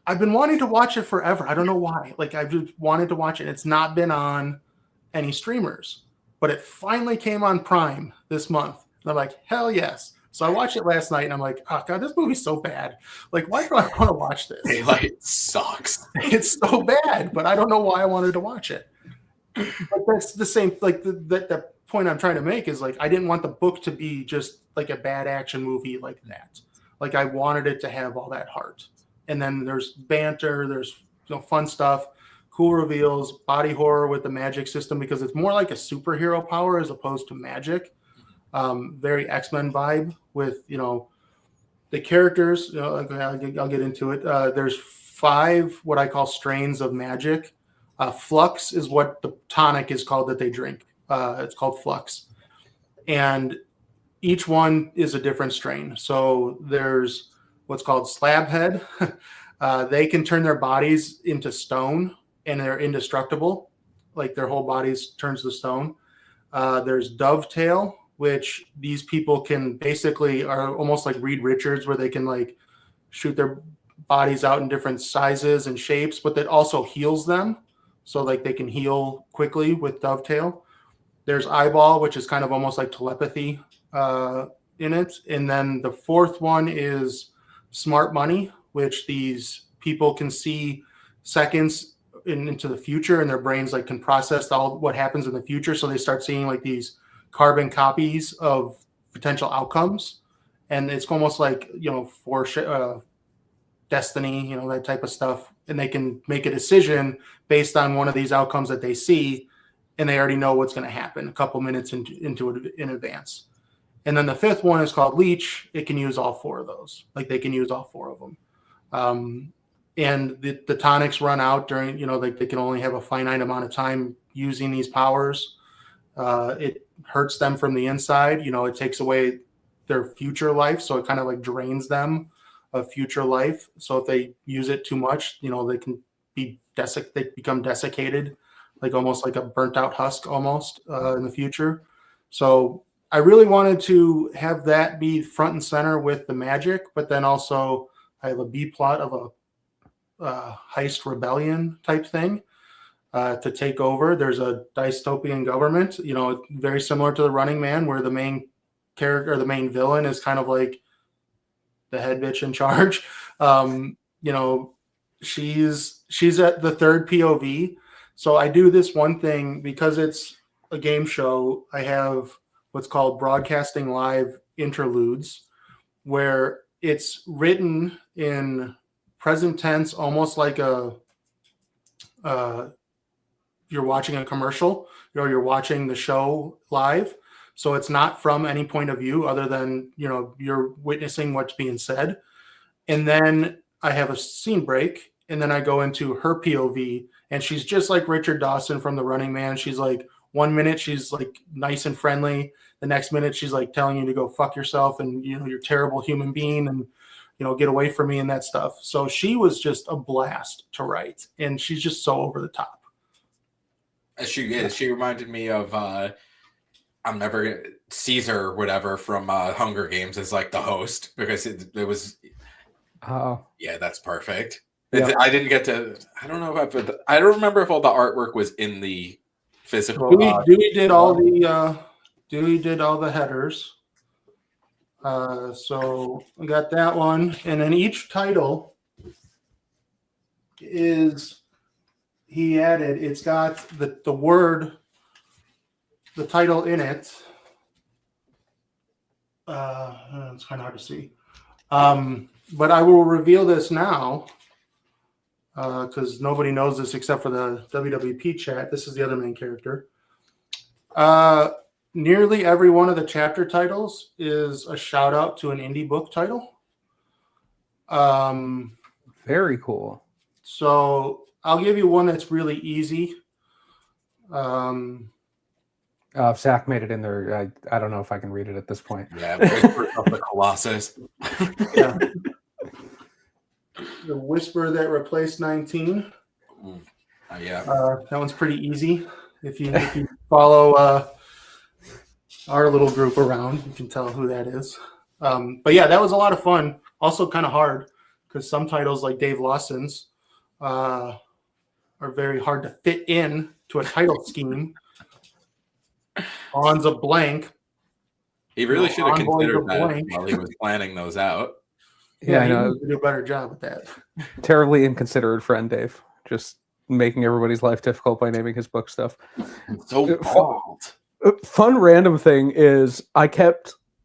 C: I've been wanting to watch it forever. I don't know why. Like, I've just wanted to watch it. It's not been on any streamers, but it finally came on Prime this month. And I'm like, hell yes. So I watched it last night, and I'm like, oh god, this movie's so bad. Like, why do I want to watch this?
A: Daylight sucks.
C: It's so bad, but I don't know why I wanted to watch it. But that's the same. Like the point I'm trying to make is like, I didn't want the book to be just like a bad action movie like that. Like, I wanted it to have all that heart. And then there's banter, there's fun stuff, cool reveals, body horror with the magic system because it's more like a superhero power as opposed to magic. Very X-Men vibe with the characters. I'll get into it. There's 5 what I call strains of magic. Flux is what the tonic is called that they drink. It's called Flux, and each one is a different strain. So there's what's called Slabhead. They can turn their bodies into stone and they're indestructible, like their whole bodies turns to stone. There's Dovetail, which these people can basically are almost like Reed Richards, where they can like shoot their bodies out in different sizes and shapes, but that also heals them. So like they can heal quickly with Dovetail. There's Eyeball, which is kind of almost like telepathy in it. And then the fourth one is Smart Money, which these people can see seconds into the future, and their brains like can process all what happens in the future. So they start seeing like these carbon copies of potential outcomes. And it's almost like, for destiny, that type of stuff. And they can make a decision based on one of these outcomes that they see, and they already know what's going to happen a couple minutes into it in advance. And then the fifth one is called Leech. It can use all four of those. Like they can use all four of them. And the tonics run out during, they can only have a finite amount of time using these powers. It hurts them from the inside. It takes away their future life. So it kind of like drains them of future life. So if they use it too much, they can be they become desiccated, like almost like a burnt out husk almost in the future. So I really wanted to have that be front and center with the magic, but then also I have a B plot of a heist rebellion type thing to take over. There's a dystopian government, very similar to the Running Man, where the main character, or the main villain, is kind of like the head bitch in charge. She's at the third POV. So I do this one thing because it's a game show. I have what's called broadcasting live interludes, where it's written in present tense, almost like you're watching a commercial, you're watching the show live. So it's not from any point of view other than, you're witnessing what's being said. And then I have a scene break, and then I go into her POV, and she's just like Richard Dawson from The Running Man. She's like, 1 minute she's like nice and friendly. The next minute she's like telling you to go fuck yourself, and you're a terrible human being, and get away from me and that stuff. So she was just a blast to write, and she's just so over the top.
A: She is. She reminded me of Caesar or whatever from Hunger Games as like the host, because it was.
B: Oh,
A: yeah, that's perfect.
B: Yep.
A: I didn't get to. I don't know if I don't remember if all the artwork was in the physical.
C: Dewey did all the headers. So we got that one, and then each title is he added. It's got the word, the title in it. It's kind of hard to see, but I will reveal this now because nobody knows this except for the WWP chat. This is the other main character. Nearly every one of the chapter titles is a shout out to an indie book title.
B: very cool.
C: So I'll give you one that's really easy.
B: Zach made it in there. I don't know if I can read it at this point.
A: Yeah, Whisper of the Colossus.
C: Yeah. The Whisper That Replaced 19.
A: Yeah.
C: That one's pretty easy. If you follow our little group around, you can tell who that is. But yeah, that was a lot of fun. Also kind of hard because some titles like Dave Lawson's are very hard to fit in to a title scheme. On's a blank.
A: He really should have considered that
C: blank.
A: while he was planning those out.
B: Yeah, I
C: he
B: know.
C: needs to do a better job with that.
B: Terribly inconsiderate friend, Dave. Just making everybody's life difficult by naming his book stuff.
A: So bald.
B: Fun random thing is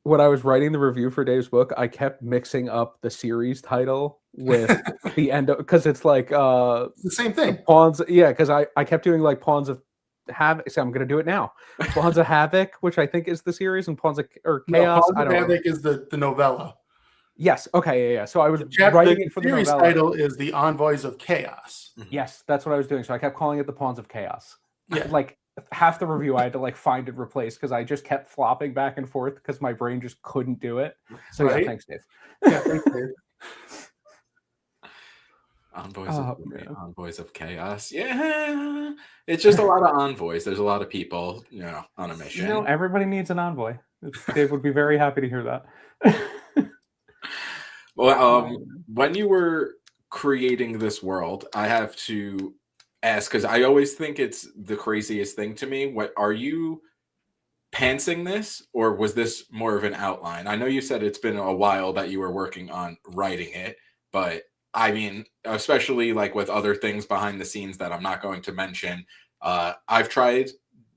B: when I was writing the review for Dave's book, I kept mixing up the series title with the end of, because it's like
C: It's the same thing.
B: Pawns. Yeah, because I kept doing like Pawns of Havoc. So I'm going to do it now. Pawns of Havoc, which I think is the series, and Pawns of Chaos.
C: Pawns of Havoc is the novella.
B: Yes. Okay. Yeah. So I was
C: The
B: writing it for the
C: series
B: novella.
C: title is The Envoys of Chaos.
B: Yes, that's what I was doing. So I kept calling it the Pawns of Chaos.
C: Yeah.
B: Like half the review, I had to like find it replaced because I just kept flopping back and forth because my brain just couldn't do it. So
C: Right.
B: yeah, thanks, Dave.
C: Yeah, thanks, Dave.
A: Envoys of Glory,
B: man.
A: Envoys of Chaos. Yeah, it's just a lot of envoys. There's a lot of people, on a mission.
B: Everybody needs an envoy. Dave would be very happy to hear that.
A: Well, when you were creating this world, I have to ask, because I always think it's the craziest thing to me. What are you pantsing this, or was this more of an outline? I know you said it's been a while that you were working on writing it, but I mean, especially like with other things behind the scenes that I'm not going to mention, I've tried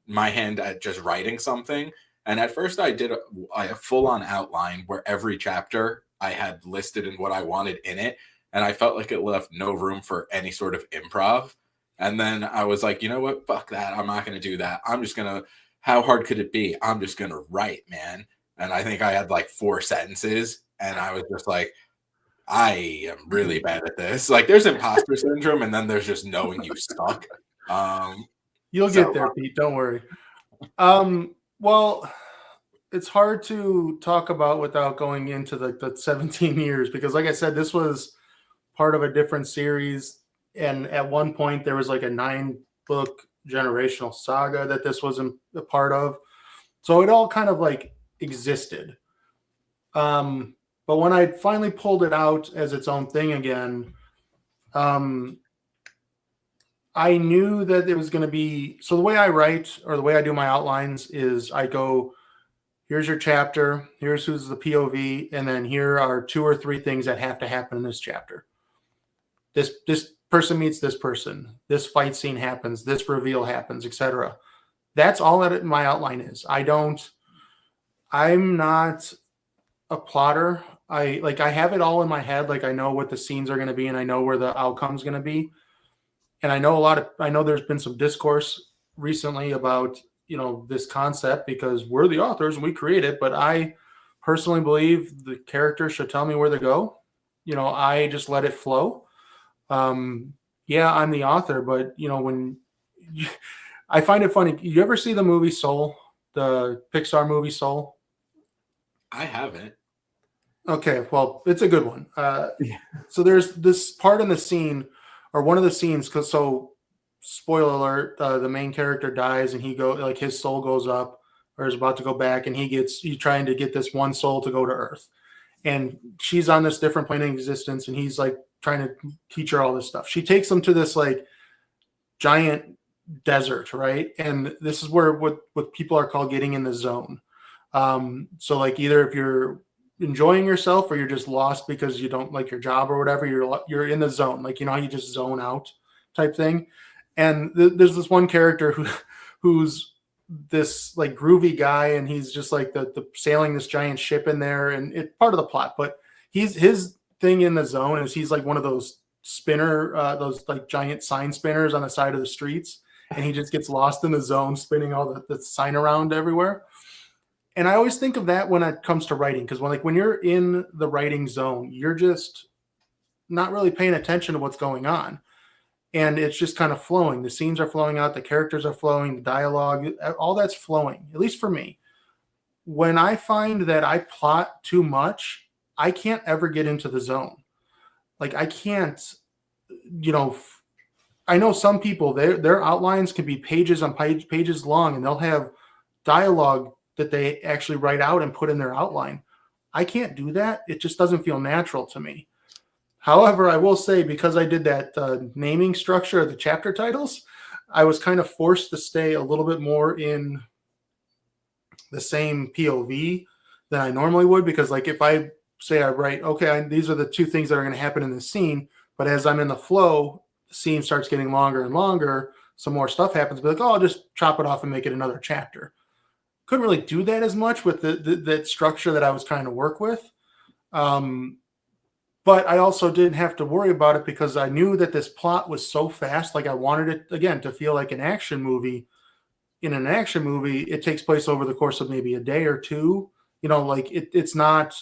A: my hand at just writing something. And at first I did a full-on outline where every chapter I had listed and what I wanted in it. And I felt like it left no room for any sort of improv. And then I was like, you know what? Fuck that. I'm not going to do that. I'm just going to, how hard could it be? I'm just going to write, man. And I think I had like 4 sentences. And I was just like, I am really bad at this. Like, there's imposter syndrome, and then there's just knowing you suck.
C: You'll get there, Pete. Don't worry. Well, it's hard to talk about without going into the 17 years, because like I said, this was part of a different series. And at one point there was like a 9-book generational saga that this wasn't a part of. So it all kind of like existed. But when I finally pulled it out as its own thing again, I knew that it was going to be, so the way I write, or the way I do my outlines, is I go, here's your chapter, here's who's the POV, and then here are 2 or 3 things that have to happen in this chapter. This person meets this person, this fight scene happens, this reveal happens, etc. That's all that my outline is. I'm not a plotter. I have it all in my head. Like, I know what the scenes are going to be, and I know where the outcome's going to be. And I know there's been some discourse recently about, this concept, because we're the authors and we create it. But I personally believe the character should tell me where to go. I just let it flow. Yeah, I'm the author, but I find it funny. You ever see the movie Soul, the Pixar movie Soul?
A: I haven't.
C: Okay, well, it's a good one. So there's this part in the scene, or one of the scenes, so spoiler alert, the main character dies, and his soul goes up, or is about to go back, and he's trying to get this one soul to go to Earth. And she's on this different plane of existence, and he's like trying to teach her all this stuff. She takes him to this like giant desert, right? And this is where what people are called getting in the zone. So like, either if you're enjoying yourself or you're just lost because you don't like your job or whatever, you're in the zone, like, how you just zone out type thing. And there's this one character who's this like groovy guy, and he's just like the sailing this giant ship in there, and it's part of the plot. But his thing in the zone is he's like one of those those like giant sign spinners on the side of the streets, and he just gets lost in the zone, spinning all the sign around everywhere. And I always think of that when it comes to writing, because when you're in the writing zone, you're just not really paying attention to what's going on. And it's just kind of flowing. The scenes are flowing out, the characters are flowing, the dialogue, all that's flowing, at least for me. When I find that I plot too much, I can't ever get into the zone. Like, I can't, I know some people, their outlines can be pages on pages long, and they'll have dialogue that they actually write out and put in their outline. I can't do that. It just doesn't feel natural to me. However, I will say, because I did that naming structure of the chapter titles, I was kind of forced to stay a little bit more in the same POV than I normally would, because like, if I say I write, okay, these are the 2 things that are going to happen in this scene, but as I'm in the flow, the scene starts getting longer and longer, some more stuff happens, but like, I'll just chop it off and make it another chapter. Couldn't really do that as much with that structure that I was trying to work with. But I also didn't have to worry about it, because I knew that this plot was so fast. Like, I wanted it, again, to feel like an action movie. In an action movie, it takes place over the course of maybe a day or 2. Like it's not,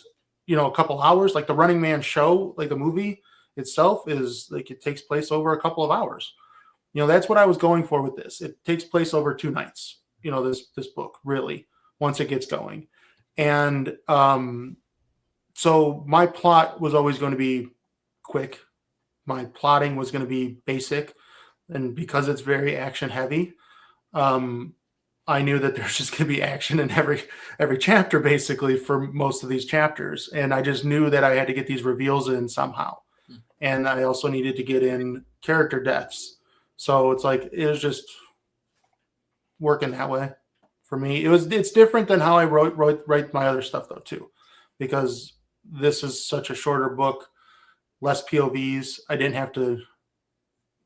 C: a couple hours. Like the Running Man show, like the movie itself, is like, it takes place over a couple of hours. That's what I was going for with this. It takes place over 2 nights. This book, really, once it gets going. And so my plot was always going to be quick, my plotting was going to be basic, and because it's very action heavy, I knew that there's just going to be action in every chapter basically for most of these chapters, and I just knew that I had to get these reveals in somehow, and I also needed to get in character deaths. So it's like it was just working that way for me. It's different than how I write my other stuff though too, because this is such a shorter book, less POVs. I didn't have to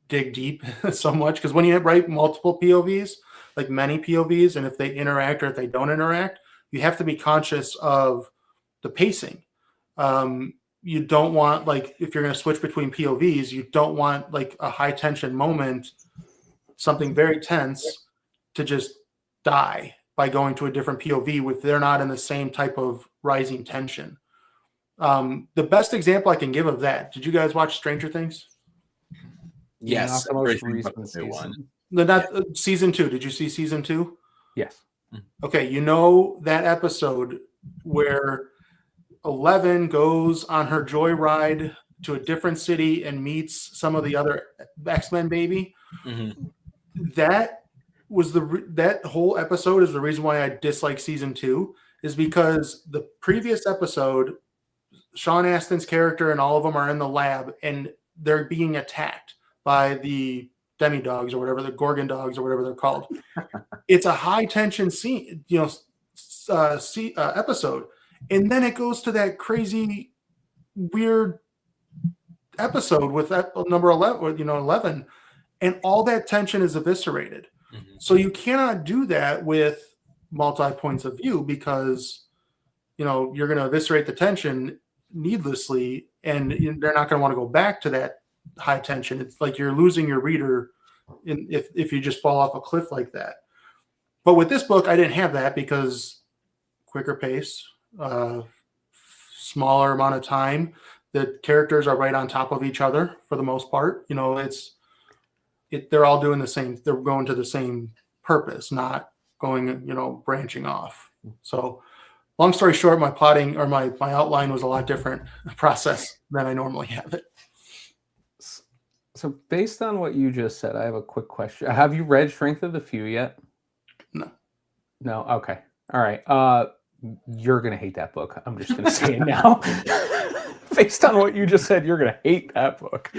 C: dig deep so much, because when you write multiple POVs, like many POVs, and if they interact or if they don't interact, you have to be conscious of the pacing. You don't want, like, if you're going to switch between POVs, you don't want like a high tension moment, something very tense, to just die by going to a different POV if they're not in the same type of rising tension. The best example I can give of that, did you guys watch Stranger Things?
A: Yes,
B: Not the most
A: everything
B: recent
A: but the new
B: season.
C: Not season 2. Did you see season 2?
B: Yes.
C: Okay, you know that episode where 11 goes on her joyride to a different city and meets some of the other X-Men baby?
A: Mm-hmm.
C: That was that whole episode is the reason why I dislike season 2, is because the previous episode, Sean Astin's character and all of them are in the lab and they're being attacked by the demi-dogs or whatever, the Gorgon dogs or whatever they're called. It's a high tension scene, episode. And then it goes to that crazy, weird episode with that number 11, 11, and all that tension is eviscerated. Mm-hmm. So you cannot do that with multi-points of view, because, you're going to eviscerate the tension needlessly, and they're not going to want to go back to that high tension. It's like you're losing your reader if you just fall off a cliff like that. But with this book, I didn't have that, because quicker pace, smaller amount of time, the characters are right on top of each other for the most part. They're all doing the same. They're going to the same purpose, not going, branching off. So long story short, my plotting or my outline was a lot different process than I normally have it.
B: So based on what you just said, I have a quick question. Have you read Strength of the Few yet?
C: No.
B: No? Okay. All right. You're going to hate that book. I'm just going to say it now. Based on what you just said, you're going to hate that book.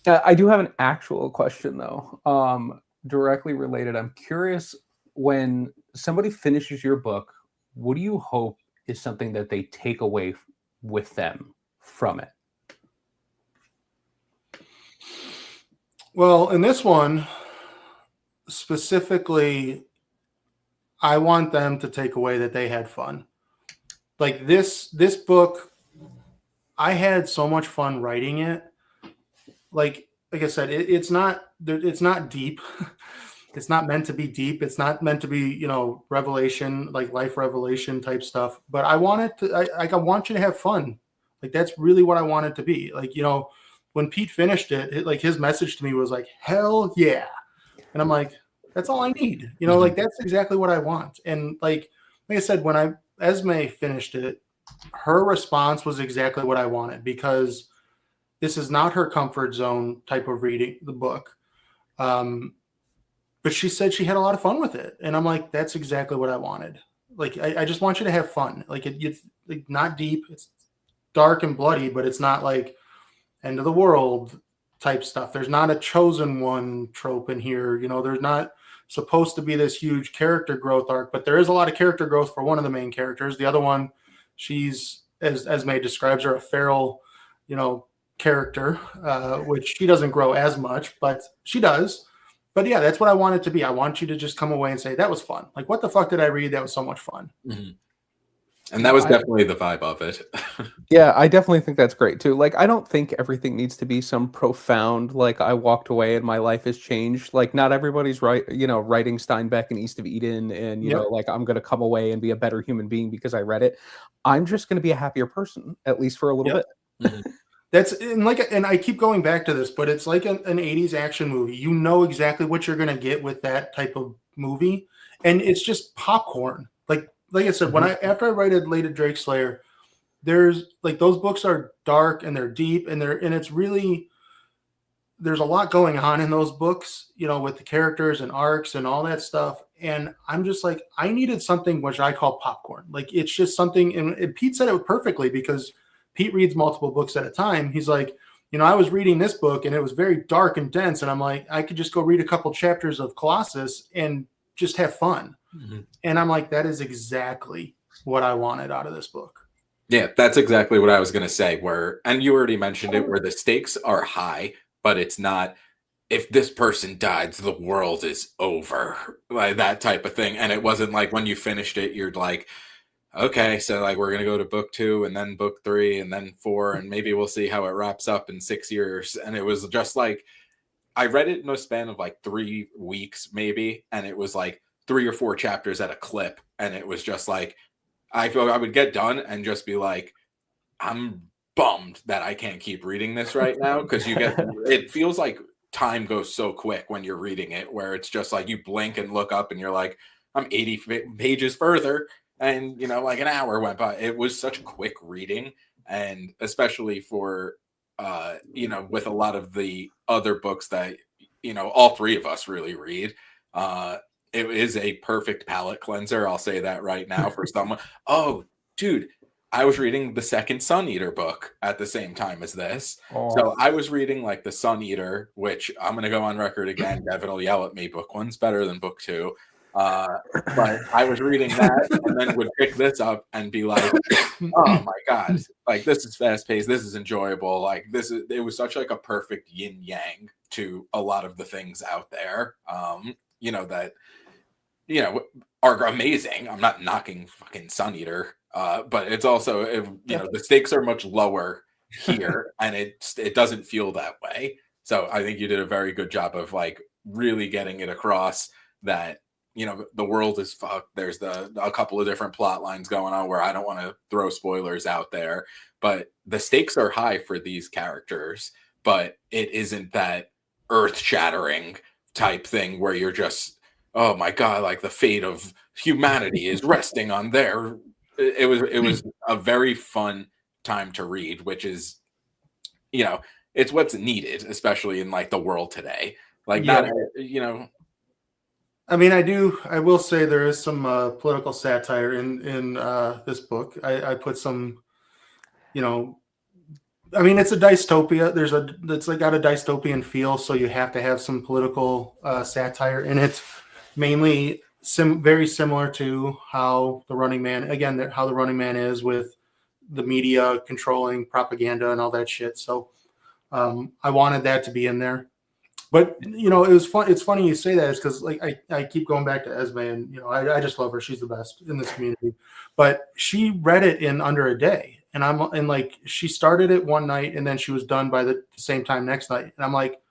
B: I do have an actual question, though, directly related. I'm curious, when somebody finishes your book, what do you hope is something that they take away with them from it?
C: Well, in this one, specifically, I want them to take away that they had fun. Like this book, I had so much fun writing it. Like I said, it's not deep. It's not meant to be deep. It's not meant to be, revelation, like life revelation type stuff. But I want it to, I want you to have fun. Like that's really what I want it to be. Like, when Pete finished it, like his message to me was like, hell yeah. And I'm like, that's all I need. Like that's exactly what I want. And like I said, when Esme finished it, her response was exactly what I wanted, because this is not her comfort zone type of reading the book. But she said she had a lot of fun with it. And I'm like, that's exactly what I wanted. Like, I just want you to have fun. Like it's like not deep. It's dark and bloody, but it's not like end of the world type stuff. There's not a chosen one trope in here. There's not supposed to be this huge character growth arc, but there is a lot of character growth for one of the main characters. The other one, she's, as Esme describes her, a feral, character, which she doesn't grow as much, but she does. But yeah, that's what I want it to be. I want you to just come away and say, that was fun. Like, what the fuck did I read? That was so much fun.
A: Mm-hmm. And that was definitely the vibe of it.
B: Yeah, I definitely think that's great too. Like, I don't think everything needs to be some profound, like, I walked away and my life has changed. Like, not everybody's writing Steinbeck and East of Eden and, like, I'm going to come away and be a better human being because I read it. I'm just going to be a happier person, at least for a little bit.
A: Mm-hmm.
C: And I keep going back to this, but it's like an 80s action movie. You know exactly what you're going to get with that type of movie. And it's just popcorn. Like I said, after I read Lady Drake Slayer, there's like those books are dark and they're deep and it's really, there's a lot going on in those books, you know, with the characters and arcs and all that stuff. And I'm just like, I needed something which I call popcorn. Like it's just something, and Pete said it perfectly because Pete reads multiple books at a time. He's like, you know, I was reading this book and it was very dark and dense, and I'm like, I could just go read a couple chapters of Colossus and just have fun. Mm-hmm. And I'm like, that is exactly what I wanted out of this book.
A: Yeah, that's exactly what I was going to say. And you already mentioned it, where the stakes are high, but it's not, if this person dies, the world is over, like that type of thing. And it wasn't like when you finished it, you're like, okay, so like we're going to go to book 2 and then book 3 and then 4, and maybe we'll see how it wraps up in 6 years. And it was just like, I read it in a span of like 3 weeks, maybe. And it was like 3 or 4 chapters at a clip. And it was just like, I feel I would get done and just be like, I'm bummed that I can't keep reading this right now, because it feels like time goes so quick when you're reading it, where it's just like you blink and look up and you're like, I'm 80 pages further, and you know, like an hour went by. It was such quick reading, and especially for you know, with a lot of the other books that, you know, all 3 of us really read, it is a perfect palate cleanser. I'll say that right now for someone. Oh, dude, I was reading the second Sun Eater book at the same time as this. Oh. So I was reading like the Sun Eater, which I'm going to go on record again. Devin will yell at me. Book 1's better than book 2. But I was reading that and then would pick this up and be like, oh my God, like this is fast paced. This is enjoyable. Like it was such like a perfect yin yang to a lot of the things out there, you know, that, you know, are amazing. I'm not knocking fucking Sun Eater. But it's also, you know, the stakes are much lower here, and it doesn't feel that way. So I think you did a very good job of like really getting it across that, you know, the world is fucked. There's a couple of different plot lines going on where I don't want to throw spoilers out there, but the stakes are high for these characters, but it isn't that earth-shattering type thing where you're just, oh my God, like the fate of humanity is resting on their. It was a very fun time to read, which is, you know, it's what's needed, especially in like the world today. Like that, you know.
C: I mean, I will say there is some political satire in this book. I put some, you know, I mean, it's a dystopia. It's like got a dystopian feel, so you have to have some political satire in it, mainly. Very similar to how the Running Man is with the media controlling propaganda and all that shit. So I wanted that to be in there. But, you know, it was fun. It's funny you say that, is because like I keep going back to Esme, and, you know, I just love her. She's the best in this community. But she read it in under a day. And like she started it one night and then she was done by the same time next night. And I'm like,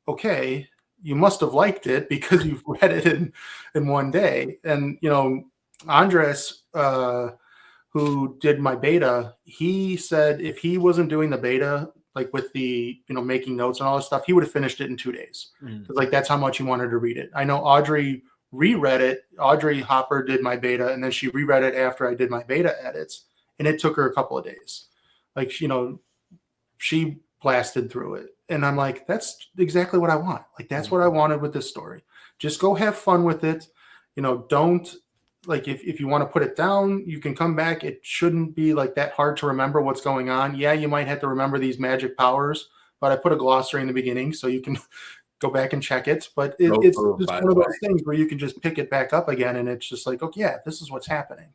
C: okay, you must have liked it because you've read it in one day. And, you know, Andres, who did my beta, he said if he wasn't doing the beta, like with the, you know, making notes and all this stuff, he would have finished it in 2 days. Like that's how much he wanted to read it. I know Audrey reread it. Audrey Hopper did my beta, and then she reread it after I did my beta edits, and it took her a couple of days. Like, you know, she blasted through it. And I'm like, that's exactly what I want. Like, that's what I wanted with this story. Just go have fun with it. You know, don't, like, if you want to put it down, you can come back. It shouldn't be like that hard to remember what's going on. Yeah, you might have to remember these magic powers, but I put a glossary in the beginning so you can go back and check it. But it's just one of those things where you can just pick it back up again, and it's just like, okay, yeah, this is what's happening.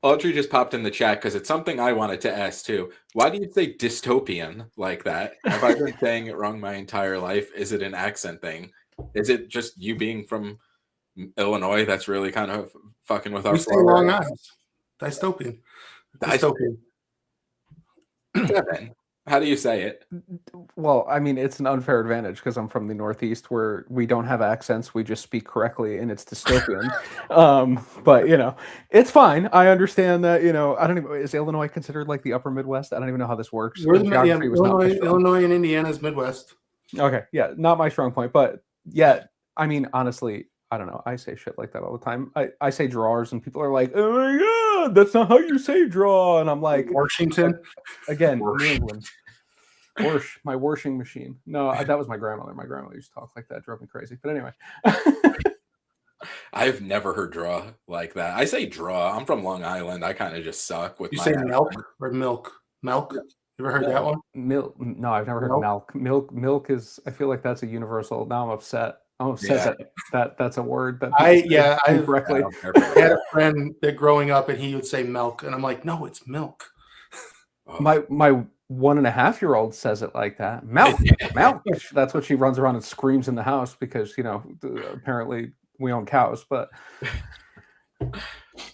A: Audrey just popped in the chat because it's something I wanted to ask too. Why do you say dystopian like that? Have I been saying it wrong my entire life? Is it an accent thing? Is it just you being from Illinois that's really kind of fucking with our
C: Long Island? Dystopian. Dystopian.
A: Devin, how do you say it?
B: Well, I mean, it's an unfair advantage because I'm from the Northeast where we don't have accents. We just speak correctly, and it's dystopian. But, you know, it's fine. I understand that, you know, I don't even, is Illinois considered like the upper Midwest? I don't even know how this works.
C: Illinois and Indiana is Midwest.
B: Okay. Yeah. Not my strong point. But yeah, I mean, honestly, I don't know. I say shit like that all the time. I say drawers, and people are like, "Oh my god, that's not how you say draw." And I'm like,
C: Washington.
B: again, New England. My washing machine. No, that was my grandmother. My grandmother used to talk like that. Drove me crazy. But anyway.
A: I've never heard draw like that. I say draw. I'm from Long Island. I kind of just suck with
C: You
A: my
C: say
A: accent.
C: milk or milk? Milk? You ever heard that one?
B: Milk? No, I've never heard
C: Milk?
B: Milk is. I feel like that's a universal. Now I'm upset. I'm upset that's a word that
C: I've
B: incorrectly.
C: I had a friend that growing up, and he would say milk, and I'm like, no, it's milk.
A: Oh.
B: My 1.5-year-old says it like that. Milk. That's what she runs around and screams in the house because apparently we own cows. But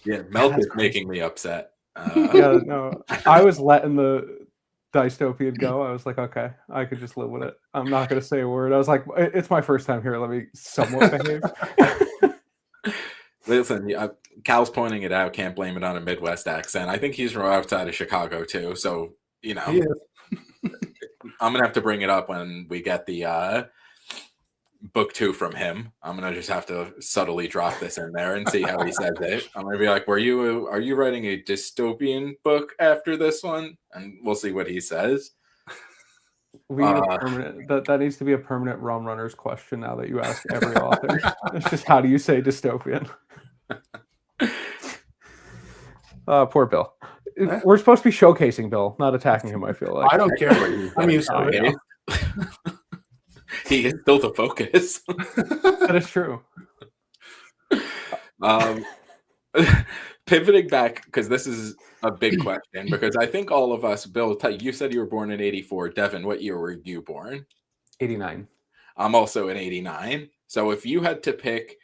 A: yeah, milk is making me upset.
B: Yeah, no, I was letting the dystopian go. I was like, okay, I could just live with it. I'm not going to say a word. I was like, it's my first time here. Let me somewhat behave.
A: Listen, Cal's pointing it out. Can't blame it on a Midwest accent. I think he's from outside of Chicago too. So, I'm going to have to bring it up when we get the book 2 from him. I'm going to just have to subtly drop this in there and see how he says it. I'm going to be like, are you writing a dystopian book after this one? And we'll see what he says.
B: We need a permanent, that needs to be a permanent Rum Runners question now that you ask every author. It's just, how do you say dystopian? Poor Bill. We're supposed to be showcasing Bill, not attacking him, I feel like.
C: I don't care. I'm used to it.
A: He is still the focus.
B: That is true.
A: Pivoting back, because this is a big question, because I think all of us, Bill, you said you were born in 84. Devin, what year were you born?
B: 89.
A: I'm also in 89. So if you had to pick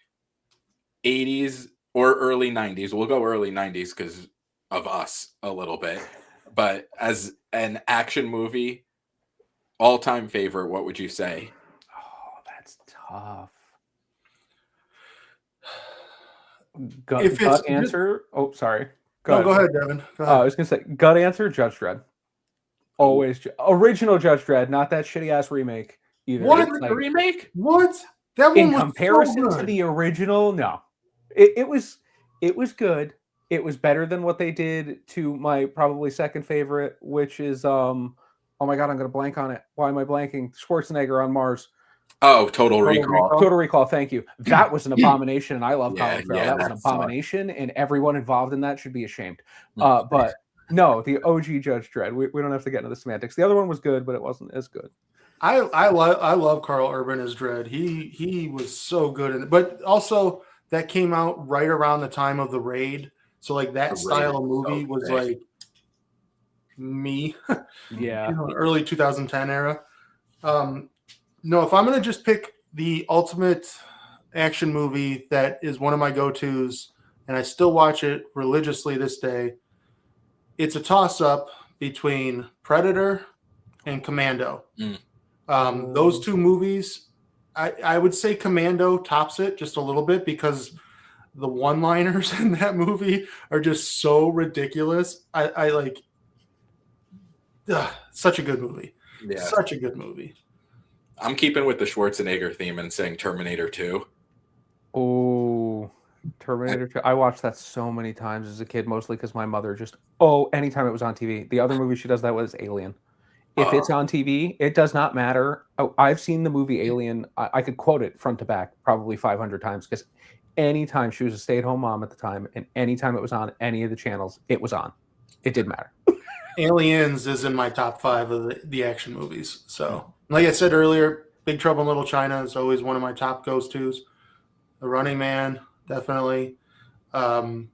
A: 80s or early 90s, we'll go early 90s because of us a little bit. But as an action movie, all-time favorite, what would you say?
B: Oh, that's tough. Gut answer. Oh, sorry.
C: Go ahead, Devin. Go ahead.
B: I was gonna say gut answer. Judge Dredd. Always original Judge Dredd, not that shitty ass remake either.
A: What the remake?
C: What? That one
B: in
C: was
B: comparison
C: so
B: to the original, no. It was good. It was better than what they did to my probably second favorite, which is oh my god, I'm gonna blank on it. Why am I blanking? Schwarzenegger on Mars.
A: Oh, Total Recall.
B: Total Recall, thank you. That was an abomination, and I love Colin Farrell.
A: Yeah,
B: that was an abomination, and everyone involved in that should be ashamed. But no, the OG Judge Dredd. We don't have to get into the semantics. The other one was good, but it wasn't as good.
C: I love Carl Urban as Dredd. He was so good in it. But also that came out right around the time of The Raid. So like that style of movie was like me.
B: Yeah.
C: Early 2010 era. No, if I'm going to just pick the ultimate action movie that is one of my go-tos, and I still watch it religiously this day, it's a toss-up between Predator and Commando. Those two movies, I would say Commando tops it just a little bit because the one-liners in that movie are just so ridiculous. I like such a good movie.
A: Yeah.
C: Such a good movie.
A: I'm keeping with the Schwarzenegger theme and saying Terminator 2.
B: Oh, Terminator 2. I watched that so many times as a kid, mostly because my mother anytime it was on TV. The other movie she does that was Alien. If it's on TV, it does not matter. Oh, I've seen the movie Alien. I could quote it front to back probably 500 times because anytime she was a stay-at-home mom at the time and anytime it was on any of the channels, it was on. It didn't matter.
C: Aliens is in my top 5 of the action movies. So, like I said earlier, Big Trouble in Little China is always one of my top go-tos. The Running Man, definitely. If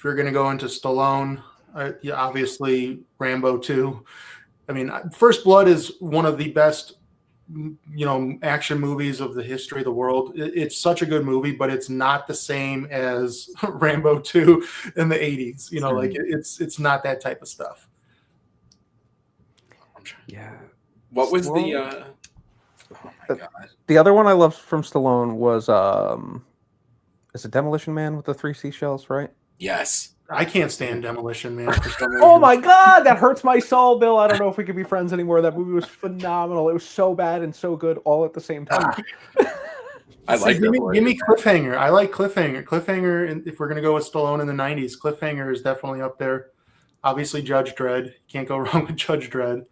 C: you're going to go into Stallone, obviously Rambo 2. I mean, First Blood is one of the best, action movies of the history of the world. It's such a good movie, but it's not the same as Rambo 2 in the 80s. Like it's not that type of stuff.
B: Yeah.
A: What was the oh my god.
B: The other one I loved from Stallone was is it Demolition Man with the 3 seashells, right?
A: Yes.
C: I can't stand Demolition Man for some reason.
B: Oh my god, that hurts my soul, Bill. I don't know if we could be friends anymore. That movie was phenomenal. It was so bad and so good all at the same time.
A: I like
C: give
A: the
C: me Cliffhanger. I like Cliffhanger. Cliffhanger, and if we're gonna go with Stallone in the '90s, Cliffhanger is definitely up there. Obviously, Judge Dredd. Can't go wrong with Judge Dredd.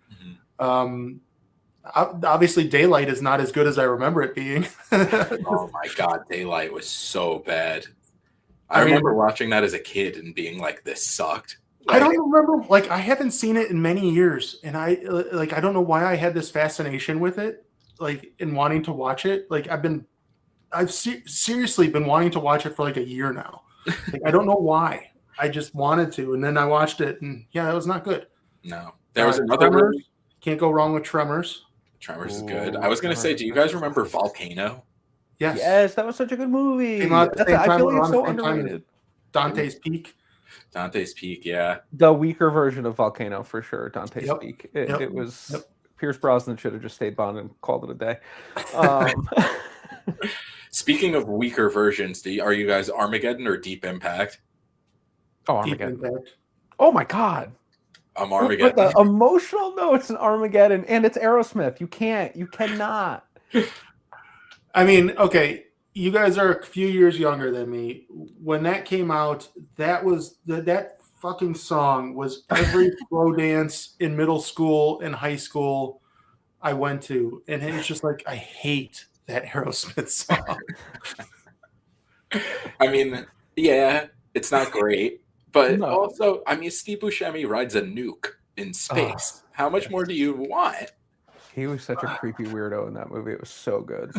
C: Obviously, Daylight is not as good as I remember it being.
A: Oh my God, Daylight was so bad. I remember watching that as a kid and being like, "This sucked."
C: I don't remember. Like, I haven't seen it in many years, and I don't know why I had this fascination with it, like, in wanting to watch it. Like, I've seriously been wanting to watch it for like a year now. Like, I don't know why. I just wanted to, and then I watched it, and yeah, it was not good.
A: No, there was another.
C: Tremors. Can't go wrong with Tremors.
A: Tremors is good. I was gonna say, do you guys remember Volcano?
B: Yes, that was such a good movie.
C: Came out at the same time,
B: I feel like it's so
C: around the same time as
B: underrated.
C: Dante's Peak.
A: Dante's Peak, yeah.
B: The weaker version of Volcano for sure. Dante's Peak. It was.
C: Yep.
B: Pierce Brosnan should have just stayed Bond and called it a day.
A: Speaking of weaker versions, are you guys Armageddon or Deep Impact?
B: Oh, Armageddon. Oh my God.
A: I'm Armageddon.
B: But the emotional notes in Armageddon, and it's Aerosmith. You cannot.
C: I mean, okay, you guys are a few years younger than me. When that came out, that was that fucking song was every slow dance in middle school and high school I went to, and it's just like, I hate that Aerosmith song.
A: I mean, yeah, it's not great, but also, I mean, Steve Buscemi rides a nuke in space. How much more do you want?
B: He was such a creepy weirdo in that movie. It was so good.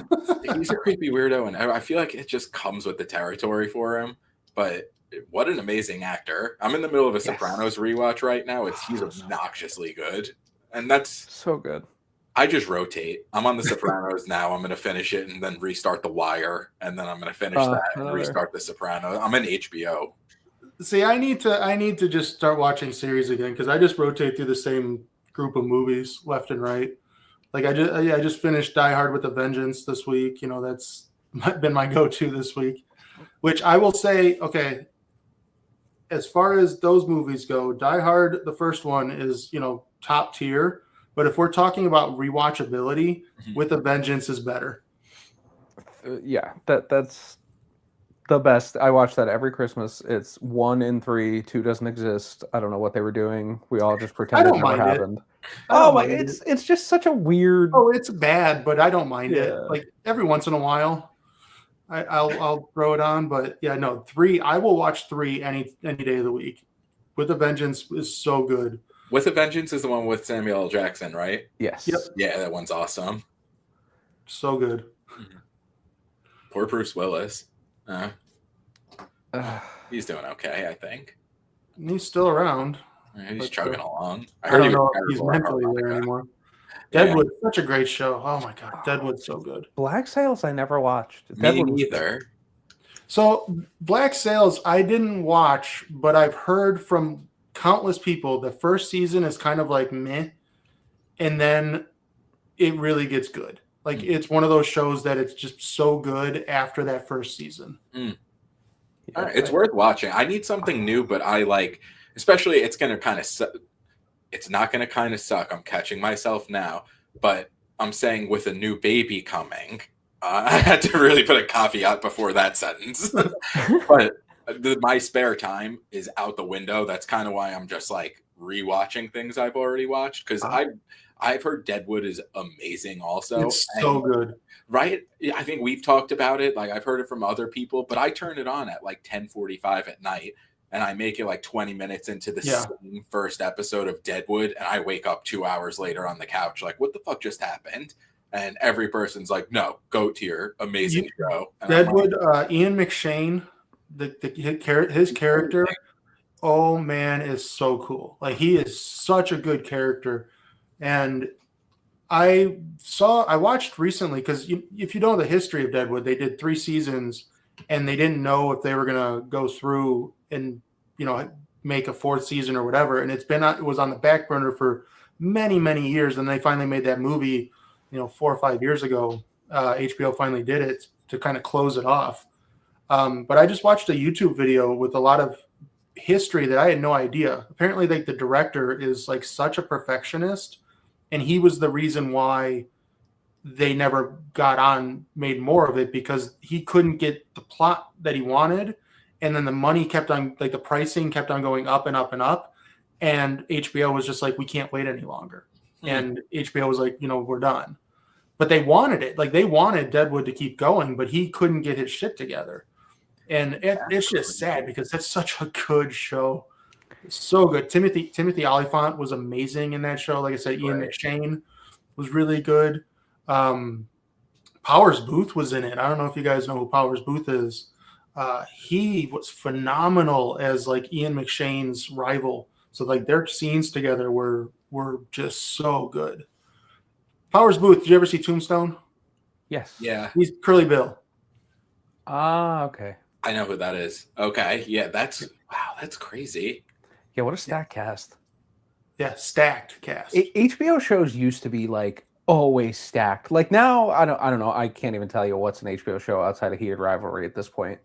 A: He's a creepy weirdo, and I feel like it just comes with the territory for him. But what an amazing actor! I'm in the middle of a Sopranos rewatch right now. He's obnoxiously good, and that's
B: so good.
A: I just rotate. I'm on the Sopranos now. I'm going to finish it and then restart The Wire, and then I'm going to finish that and restart the Sopranos. I'm in HBO.
C: See, I need to just start watching series again because I just rotate through the same group of movies left and right. Like I just finished Die Hard with a Vengeance this week. You know, that's been my go-to this week. Which I will say, okay, as far as those movies go, Die Hard, the first one, is, you know, top tier. But if we're talking about rewatchability, With a Vengeance is better.
B: Yeah, that's the best. I watch that every Christmas. It's 1 in 3, 2 doesn't exist. I don't know what they were doing. We all just pretend it never happened. Oh my! It's just such a weird.
C: Oh, it's bad, but I don't mind it. Like every once in a while, I'll throw it on. But yeah, no, 3. I will watch 3 any day of the week. With a Vengeance is so good.
A: With a Vengeance is the one with Samuel L. Jackson, right?
B: Yes.
C: Yep.
A: Yeah, that one's awesome.
C: So good.
A: Poor Bruce Willis. He's doing okay, I think.
C: He's still around.
A: He's chugging along.
C: I don't know if he's mentally there anymore. Deadwood, such a great show. Oh my God, Deadwood's so good.
B: Black Sails, I never watched.
A: Me neither.
C: So Black Sails, I didn't watch, but I've heard from countless people the first season is kind of like meh, and then it really gets good. Like it's one of those shows that it's just so good after that first season.
A: All right, it's worth watching. I need something new, but I like, especially it's going to kind of it's not going to kind of suck. I'm catching myself now, but I'm saying with a new baby coming, I had to really put a caveat before that sentence. But my spare time is out the window. That's kind of why I'm just like rewatching things I've already watched, because I've heard Deadwood is amazing also.
C: It's so good.
A: Right? I think we've talked about it. Like I've heard it from other people, but I turn it on at like 10:45 at night and I make it like 20 minutes into the same first episode of Deadwood. And I wake up 2 hours later on the couch, like, what the fuck just happened? And every person's like, no, GOAT tier, amazing show. And
C: Deadwood, Ian McShane, his character, oh man, is so cool. Like he is such a good character. And I watched recently, because if you know the history of Deadwood, they did 3 seasons and they didn't know if they were going to go through and, you know, make a 4th season or whatever. And it was on the back burner for many, many years. And they finally made that movie, you know, 4 or 5 years ago. HBO finally did it to kind of close it off. But I just watched a YouTube video with a lot of history that I had no idea. Apparently, like the director is like such a perfectionist, and he was the reason why they never made more of it because he couldn't get the plot that he wanted. And then the money kept on, like the pricing kept on going up and up and up. And HBO was just like, we can't wait any longer. And HBO was like, we're done. But they wanted it. Like they wanted Deadwood to keep going, but he couldn't get his shit together. And it's just sad because that's such a good show. It's so good. Timothy Olyphant was amazing in that show. Like I said, Ian McShane was really good. Powers Booth was in it. I don't know if you guys know who Powers Booth is. He was phenomenal as like Ian McShane's rival. So like their scenes together were just so good. Powers Booth, did you ever see Tombstone?
B: Yes.
A: Yeah.
C: He's Curly Bill.
B: Ah, okay.
A: I know who that is. Okay. Yeah, that's crazy.
B: Yeah, what a stacked cast.
C: Yeah, stacked cast.
B: HBO shows used to be like always stacked. Like now, I don't know. I can't even tell you what's an HBO show outside of Heated Rivalry at this point,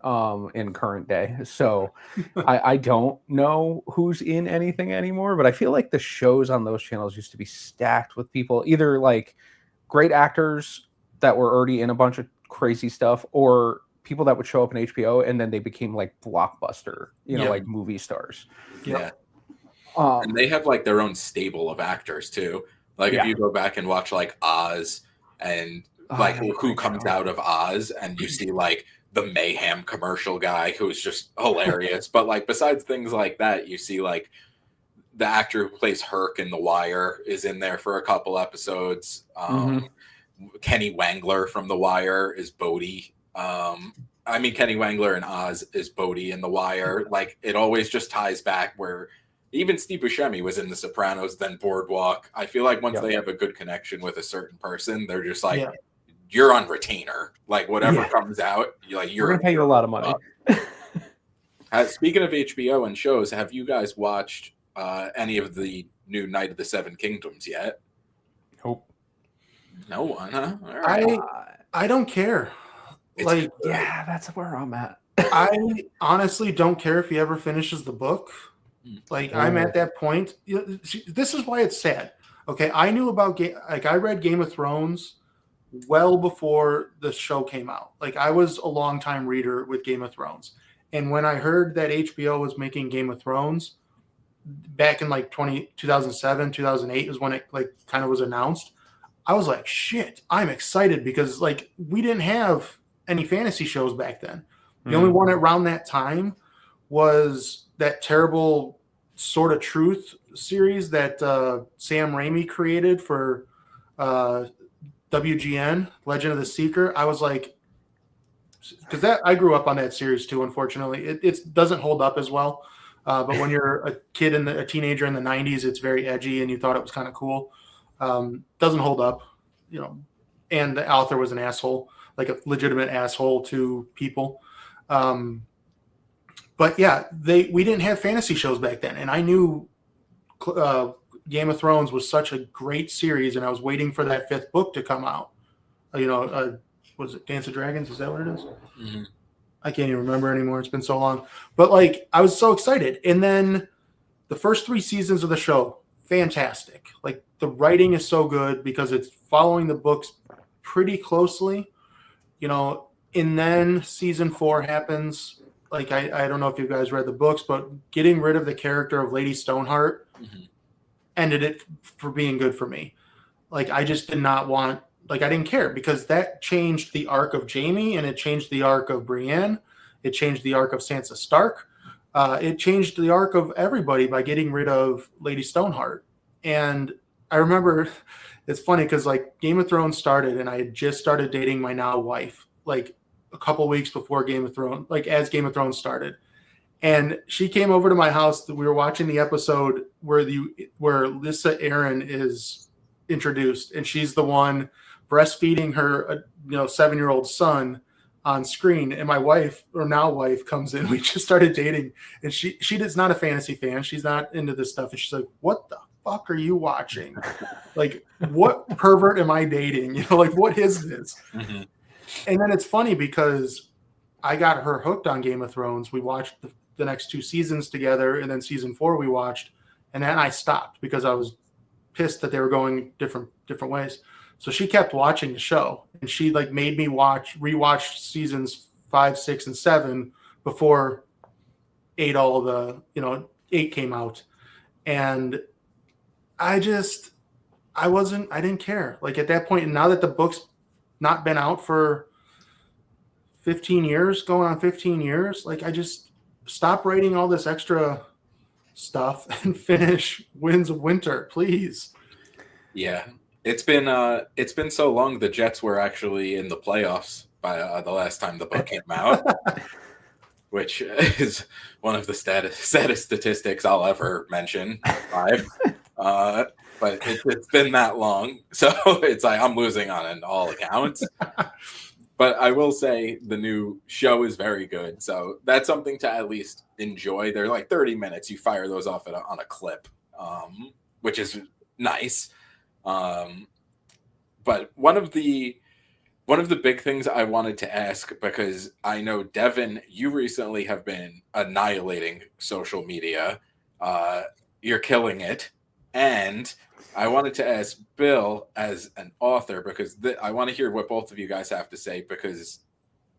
B: in current day. So I don't know who's in anything anymore, but I feel like the shows on those channels used to be stacked with people, either like great actors that were already in a bunch of crazy stuff, or people that would show up in HBO and then they became like blockbuster, like movie stars.
A: Yeah. And they have like their own stable of actors too. Like if you go back and watch like Oz and like who comes out of Oz, and you see like the Mayhem commercial guy who's just hilarious. But like besides things like that, you see like the actor who plays Herc in The Wire is in there for a couple episodes. Kenny Wangler from The Wire is Bodie. Kenny Wangler in Oz is Bodie in The Wire. Like it always just ties back where even Steve Buscemi was in The Sopranos, then Boardwalk. I feel like once they have a good connection with a certain person, they're just like, you're on retainer. Like whatever comes out, you're
B: going to pay you a lot of money.
A: Speaking of HBO and shows, have you guys watched any of the new Night of the Seven Kingdoms yet?
B: Nope.
A: No one, huh? All right.
C: I don't care.
B: That's where I'm at.
C: I honestly don't care if he ever finishes the book. Like I'm at that point. This is why it's sad. Okay, I knew about I read Game of Thrones well before the show came out. Like I was a long time reader with Game of Thrones, and when I heard that HBO was making Game of Thrones back in like 2007, 2008 is when it like kind of was announced. I was like, shit, I'm excited because like we didn't have any fantasy shows back then. The only one around that time was that terrible Sword of Truth series that Sam Raimi created for WGN, Legend of the Seeker. I was like, because I grew up on that series too. Unfortunately, it doesn't hold up as well. But when you're a kid a teenager in the '90s, it's very edgy, and you thought it was kind of cool. Doesn't hold up, And the author was an asshole, like a legitimate asshole to people. But yeah, we didn't have fantasy shows back then, and I knew Game of Thrones was such a great series, and I was waiting for that 5th book to come out. Was it Dance of Dragons? Is that what it is?
A: Mm-hmm.
C: I can't even remember anymore. It's been so long. But like, I was so excited, and then the first 3 seasons of the show, fantastic. Like the writing is so good because it's following the books pretty closely, And then season 4 happens. Like, I don't know if you guys read the books, but getting rid of the character of Lady Stoneheart ended it for being good for me. Like, I just did not want, I didn't care because that changed the arc of Jaime and it changed the arc of Brienne. It changed the arc of Sansa Stark. It changed the arc of everybody by getting rid of Lady Stoneheart. And I remember it's funny because like Game of Thrones started and I had just started dating my now wife, like a couple weeks before Game of Thrones, like as Game of Thrones started. And she came over to my house. We were watching the episode where Lysa Arryn is introduced, and she's the one breastfeeding her 7-year-old son on screen. And my wife, or now wife, comes in. We just started dating, and she is not a fantasy fan. She's not into this stuff. And she's like, "What the fuck are you watching? Like, what pervert am I dating? What is this?"
A: Mm-hmm.
C: And then it's funny because I got her hooked on Game of Thrones. We watched the next 2 seasons together, and then season 4 we watched, and then I stopped because I was pissed that they were going different ways. So she kept watching the show, and she like made me rewatch seasons 5, 6, and 7 before 8 8 came out. And I didn't care. Like at that point, and now that the book's not been out for 15 years, going on 15 years, like I just stop writing all this extra stuff and finish Winds of Winter, please.
A: Yeah. It's been so long. The Jets were actually in the playoffs by the last time the book came out, which is one of the saddest statistics I'll ever mention. But it's been that long, so it's like I'm losing on all accounts. But I will say the new show is very good, so that's something to at least enjoy. They're like 30 minutes. You fire those off on a clip, which is nice. But one of the big things I wanted to ask, because I know, Devin, you recently have been annihilating social media. You're killing it. And I wanted to ask Bill, as an author, because I want to hear what both of you guys have to say, because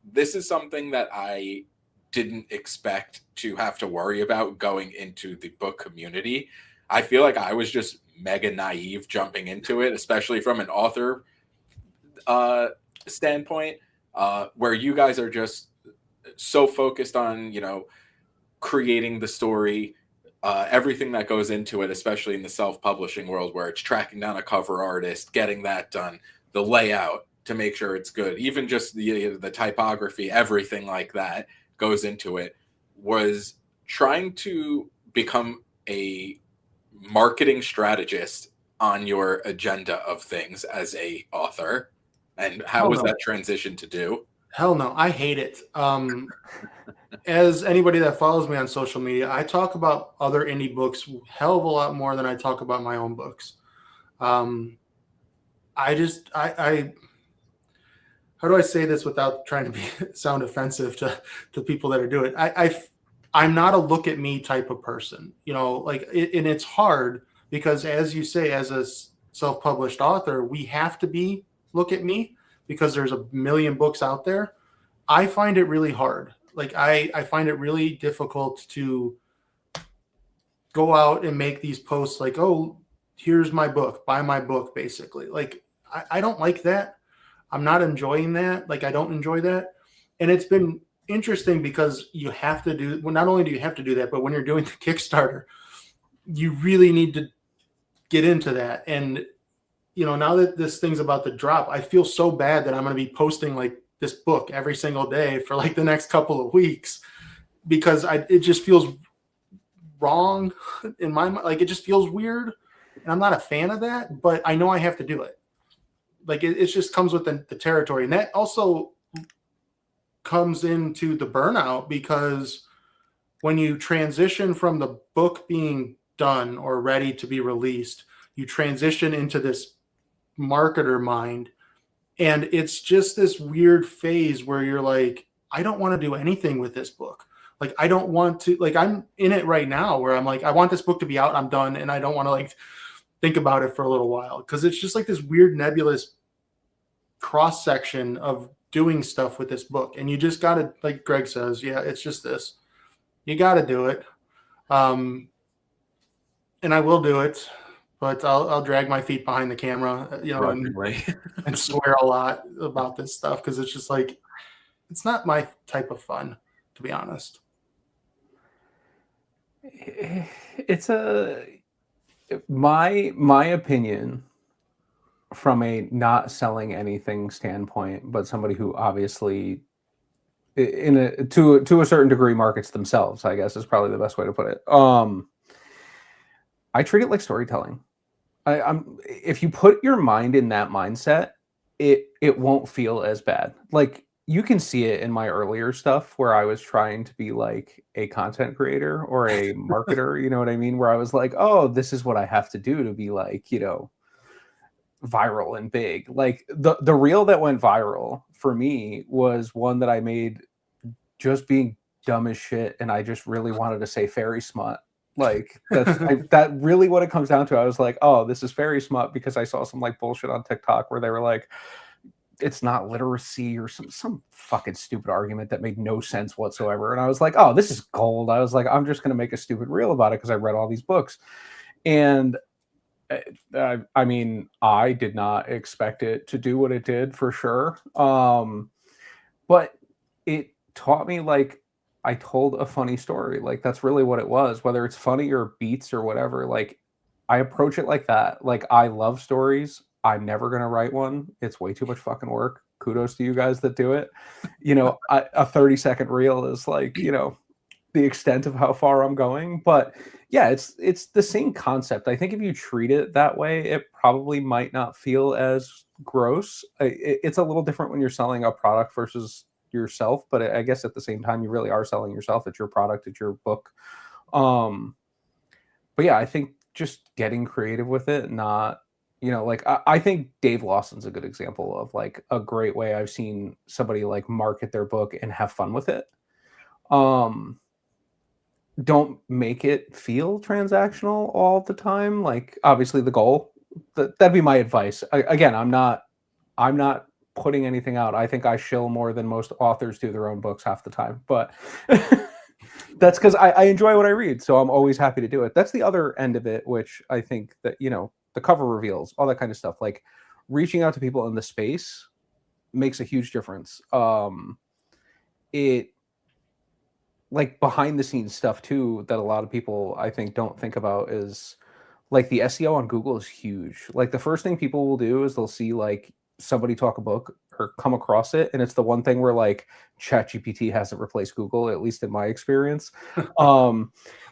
A: this is something that I didn't expect to have to worry about going into the book community. I feel like I was just mega naive jumping into it, especially from an author standpoint, where you guys are just so focused on, creating the story, everything that goes into it, especially in the self-publishing world, where it's tracking down a cover artist, getting that done, the layout to make sure it's good, even just the typography, everything like that goes into it. Was trying to become a marketing strategist on your agenda of things as a author, and how was that transition to do?
C: Hell no, I hate it. As anybody that follows me on social media, I talk about other indie books hell of a lot more than I talk about my own books. I how do I say this without trying to sound offensive to people that are doing it? I'm not a look at me type of person, and it's hard because, as you say, as a self-published author, we have to be look at me because there's a million books out there. I find it really hard. Like I find it really difficult to go out and make these posts like, oh, here's my book, buy my book, basically. Like I don't like that. I'm not enjoying that. Like I don't enjoy that. And it's been interesting because you have to do, well, not only do you have to do that, but when you're doing the Kickstarter, you really need to get into that. And, now that this thing's about to drop, I feel so bad that I'm going to be posting like this book every single day for like the next couple of weeks, because it just feels wrong in my mind. Like it just feels weird, and I'm not a fan of that, but I know I have to do it. Like it just comes with the territory. And that also comes into the burnout, because when you transition from the book being done or ready to be released, you transition into this marketer mind. And it's just this weird phase where you're like, I don't want to do anything with this book. Like, I don't want to, like, I'm in it right now where I'm like, I want this book to be out. I'm done. And I don't want to like think about it for a little while, because it's just like this weird nebulous cross section of doing stuff with this book. And you just got to, like Greg says, yeah, it's just this, you got to do it. And I will do it, but I'll drag my feet behind the camera, and swear a lot about this stuff, because it's just like, it's not my type of fun, to be honest.
B: It's my opinion from a not selling anything standpoint, but somebody who obviously to a certain degree markets themselves, I guess is probably the best way to put it. I treat it like storytelling. If you put your mind in that mindset, it won't feel as bad. Like, you can see it in my earlier stuff where I was trying to be like a content creator or a marketer, you know what I mean? Where I was like, oh, this is what I have to do to be like, viral and big. Like the reel that went viral for me was one that I made just being dumb as shit. And I just really wanted to say fairy smut. Like that really what it comes down to. I was like, oh, this is very smart, because I saw some like bullshit on TikTok where they were like, it's not literacy or some fucking stupid argument that made no sense whatsoever. And I was like, oh, this is gold. I was like, I'm just going to make a stupid reel about it because I read all these books. And I mean, I did not expect it to do what it did, for sure. But it taught me, like, I told a funny story. Like, that's really what it was, whether it's funny or beats or whatever. Like, I approach it like that. Like, I love stories. I'm never going to write one. It's way too much fucking work. Kudos to you guys that do it. You know, a 30-second reel is like, you know, the extent of how far I'm going. But yeah, it's the same concept. I think if you treat it that way, it probably might not feel as gross. It's a little different when you're selling a product versus yourself, but I guess at the same time, you really are selling yourself. It's your product, it's your book. But yeah, I think just getting creative with it, not, you know, like I think Dave Lawson's a good example of like a great way I've seen somebody like market their book and have fun with it. Don't make it feel transactional all the time. Like, obviously the goal, that'd be my advice. Again, I'm not putting anything out. I think I shill more than most authors do their own books half the time, but that's because I enjoy what I read. So I'm always happy to do it. That's the other end of it, which I think that, you know, the cover reveals, all that kind of stuff, like reaching out to people in the space makes a huge difference. It, like, behind the scenes stuff too, that a lot of people I think don't think about is like the SEO on Google is huge. Like, the first thing people will do is they'll see like somebody talk a book or come across it, and it's the one thing where like ChatGPT hasn't replaced Google, at least in my experience.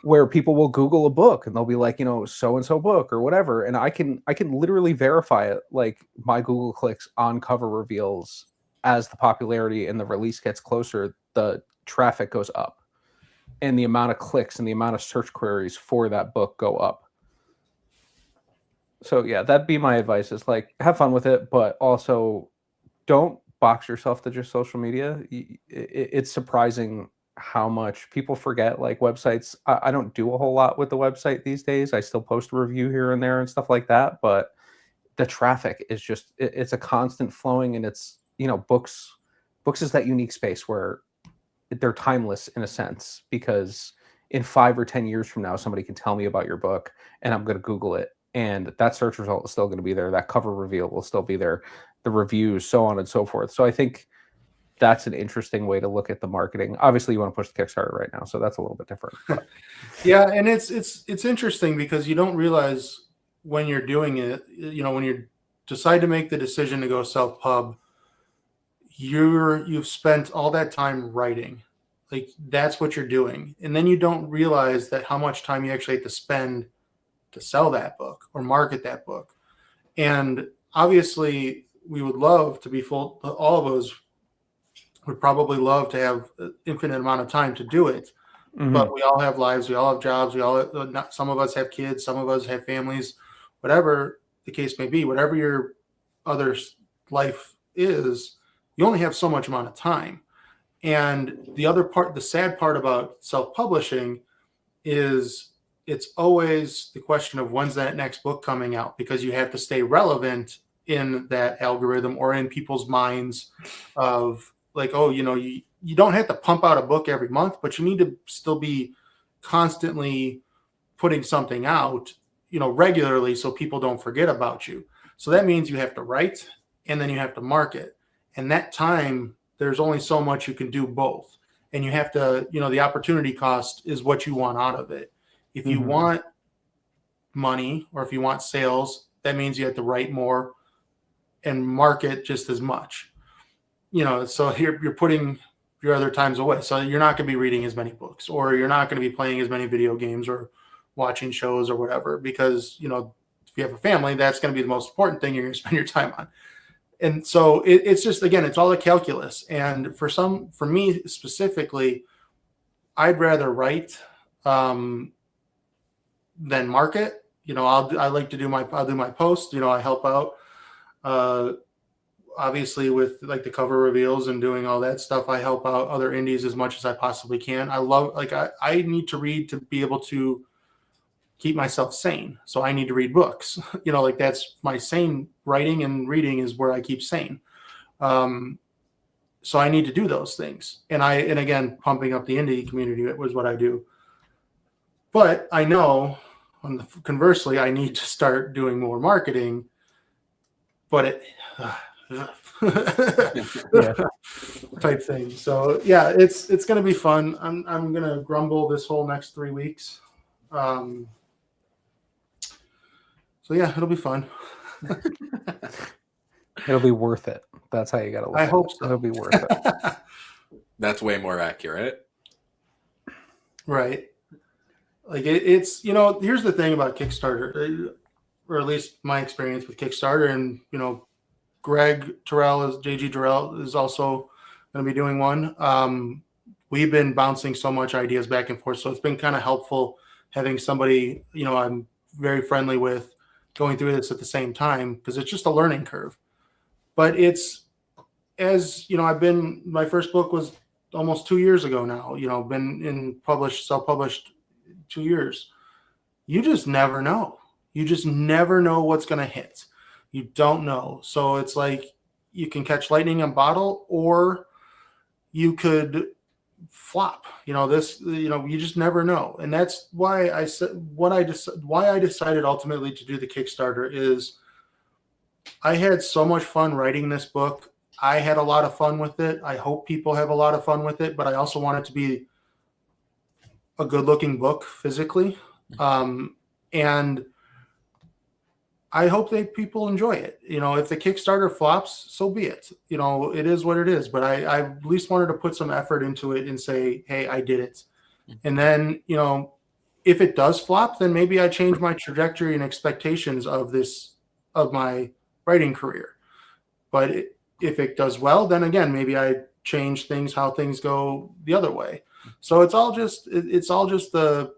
B: Where people will Google a book and they'll be like, you know, so and so book or whatever, and I can literally verify it. Like, my Google clicks on cover reveals, as the popularity and the release gets closer, the traffic goes up, and the amount of clicks and the amount of search queries for that book go up. So yeah, that'd be my advice, is like, have fun with it, but also don't box yourself to just social media. It's surprising how much people forget, like, websites. I don't do a whole lot with the website these days. I still post a review here and there and stuff like that, but the traffic is just, it's a constant flowing, and it's, you know, books is that unique space where they're timeless in a sense, because in 5 or 10 years from now, somebody can tell me about your book and I'm going to Google it, and that search result is still going to be there. That cover reveal will still be there, the reviews, so on and so forth. So I think that's an interesting way to look at the marketing. Obviously you want to push the Kickstarter right now, so that's a little bit different. But.
C: Yeah. And it's interesting because you don't realize when you're doing it, you know, when you decide to make the decision to go self-pub, you've spent all that time writing. Like, that's what you're doing. And then you don't realize that how much time you actually have to spend to sell that book or market that book. And obviously we would love to be full. All of us would probably love to have an infinite amount of time to do it. Mm-hmm. But we all have lives. We all have jobs. Some of us have kids. Some of us have families, whatever the case may be, whatever your other life is, you only have so much amount of time. And the other part, the sad part about self-publishing is it's always the question of when's that next book coming out, because you have to stay relevant in that algorithm or in people's minds of like, oh, you know, you don't have to pump out a book every month, but you need to still be constantly putting something out, you know, regularly, so people don't forget about you. So that means you have to write and then you have to market. And that time, there's only so much you can do both. And you have to, you know, the opportunity cost is what you want out of it. If you want money or if you want sales, that means you have to write more and market just as much. You know, so you're putting your other times away. So you're not going to be reading as many books, or you're not going to be playing as many video games or watching shows or whatever, because, you know, if you have a family, that's going to be the most important thing you're going to spend your time on. And so it's just, again, it's all a calculus. And for me specifically, I'd rather write than market. You know, I like to I'll do my posts. You know, I help out. Obviously, with like the cover reveals and doing all that stuff, I help out other indies as much as I possibly can. I love, like, I need to read to be able to keep myself sane. So I need to read books. Like that's my sane. Writing and reading is where I keep sane. So I need to do those things. And again, pumping up the indie community was what I do. But I know, conversely, I need to start doing more marketing. But type thing. So yeah, it's going to be fun. I'm going to grumble this whole next 3 weeks. So yeah, it'll be fun.
B: It'll be worth it. That's how you got to look.
C: I hope so.
B: It'll be worth it.
A: That's way more accurate.
C: Right. Like it's here's the thing about Kickstarter, or at least my experience with Kickstarter, and Greg Terrell JG Terrell is also going to be doing one. We've been bouncing so much ideas back and forth, so it's been kind of helpful having somebody I'm very friendly with going through this at the same time, because it's just a learning curve. But it's, as my first book was almost 2 years ago now. Been self-published 2 years. You just never know. You just never know what's going to hit. You don't know. So it's like you can catch lightning in a bottle, or you could flop. You just never know. And that's why I said why I decided ultimately to do the Kickstarter is I had so much fun writing this book. I had a lot of fun with it. I hope people have a lot of fun with it, but I also want it to be a good-looking book physically. And I hope that people enjoy it. If the Kickstarter flops, so be it. It is what it is. But I at least wanted to put some effort into it and say, hey, I did it. And then, if it does flop, then maybe I change my trajectory and expectations of my writing career. But if it does well, then again, maybe I change how things go the other way. So it's all just the,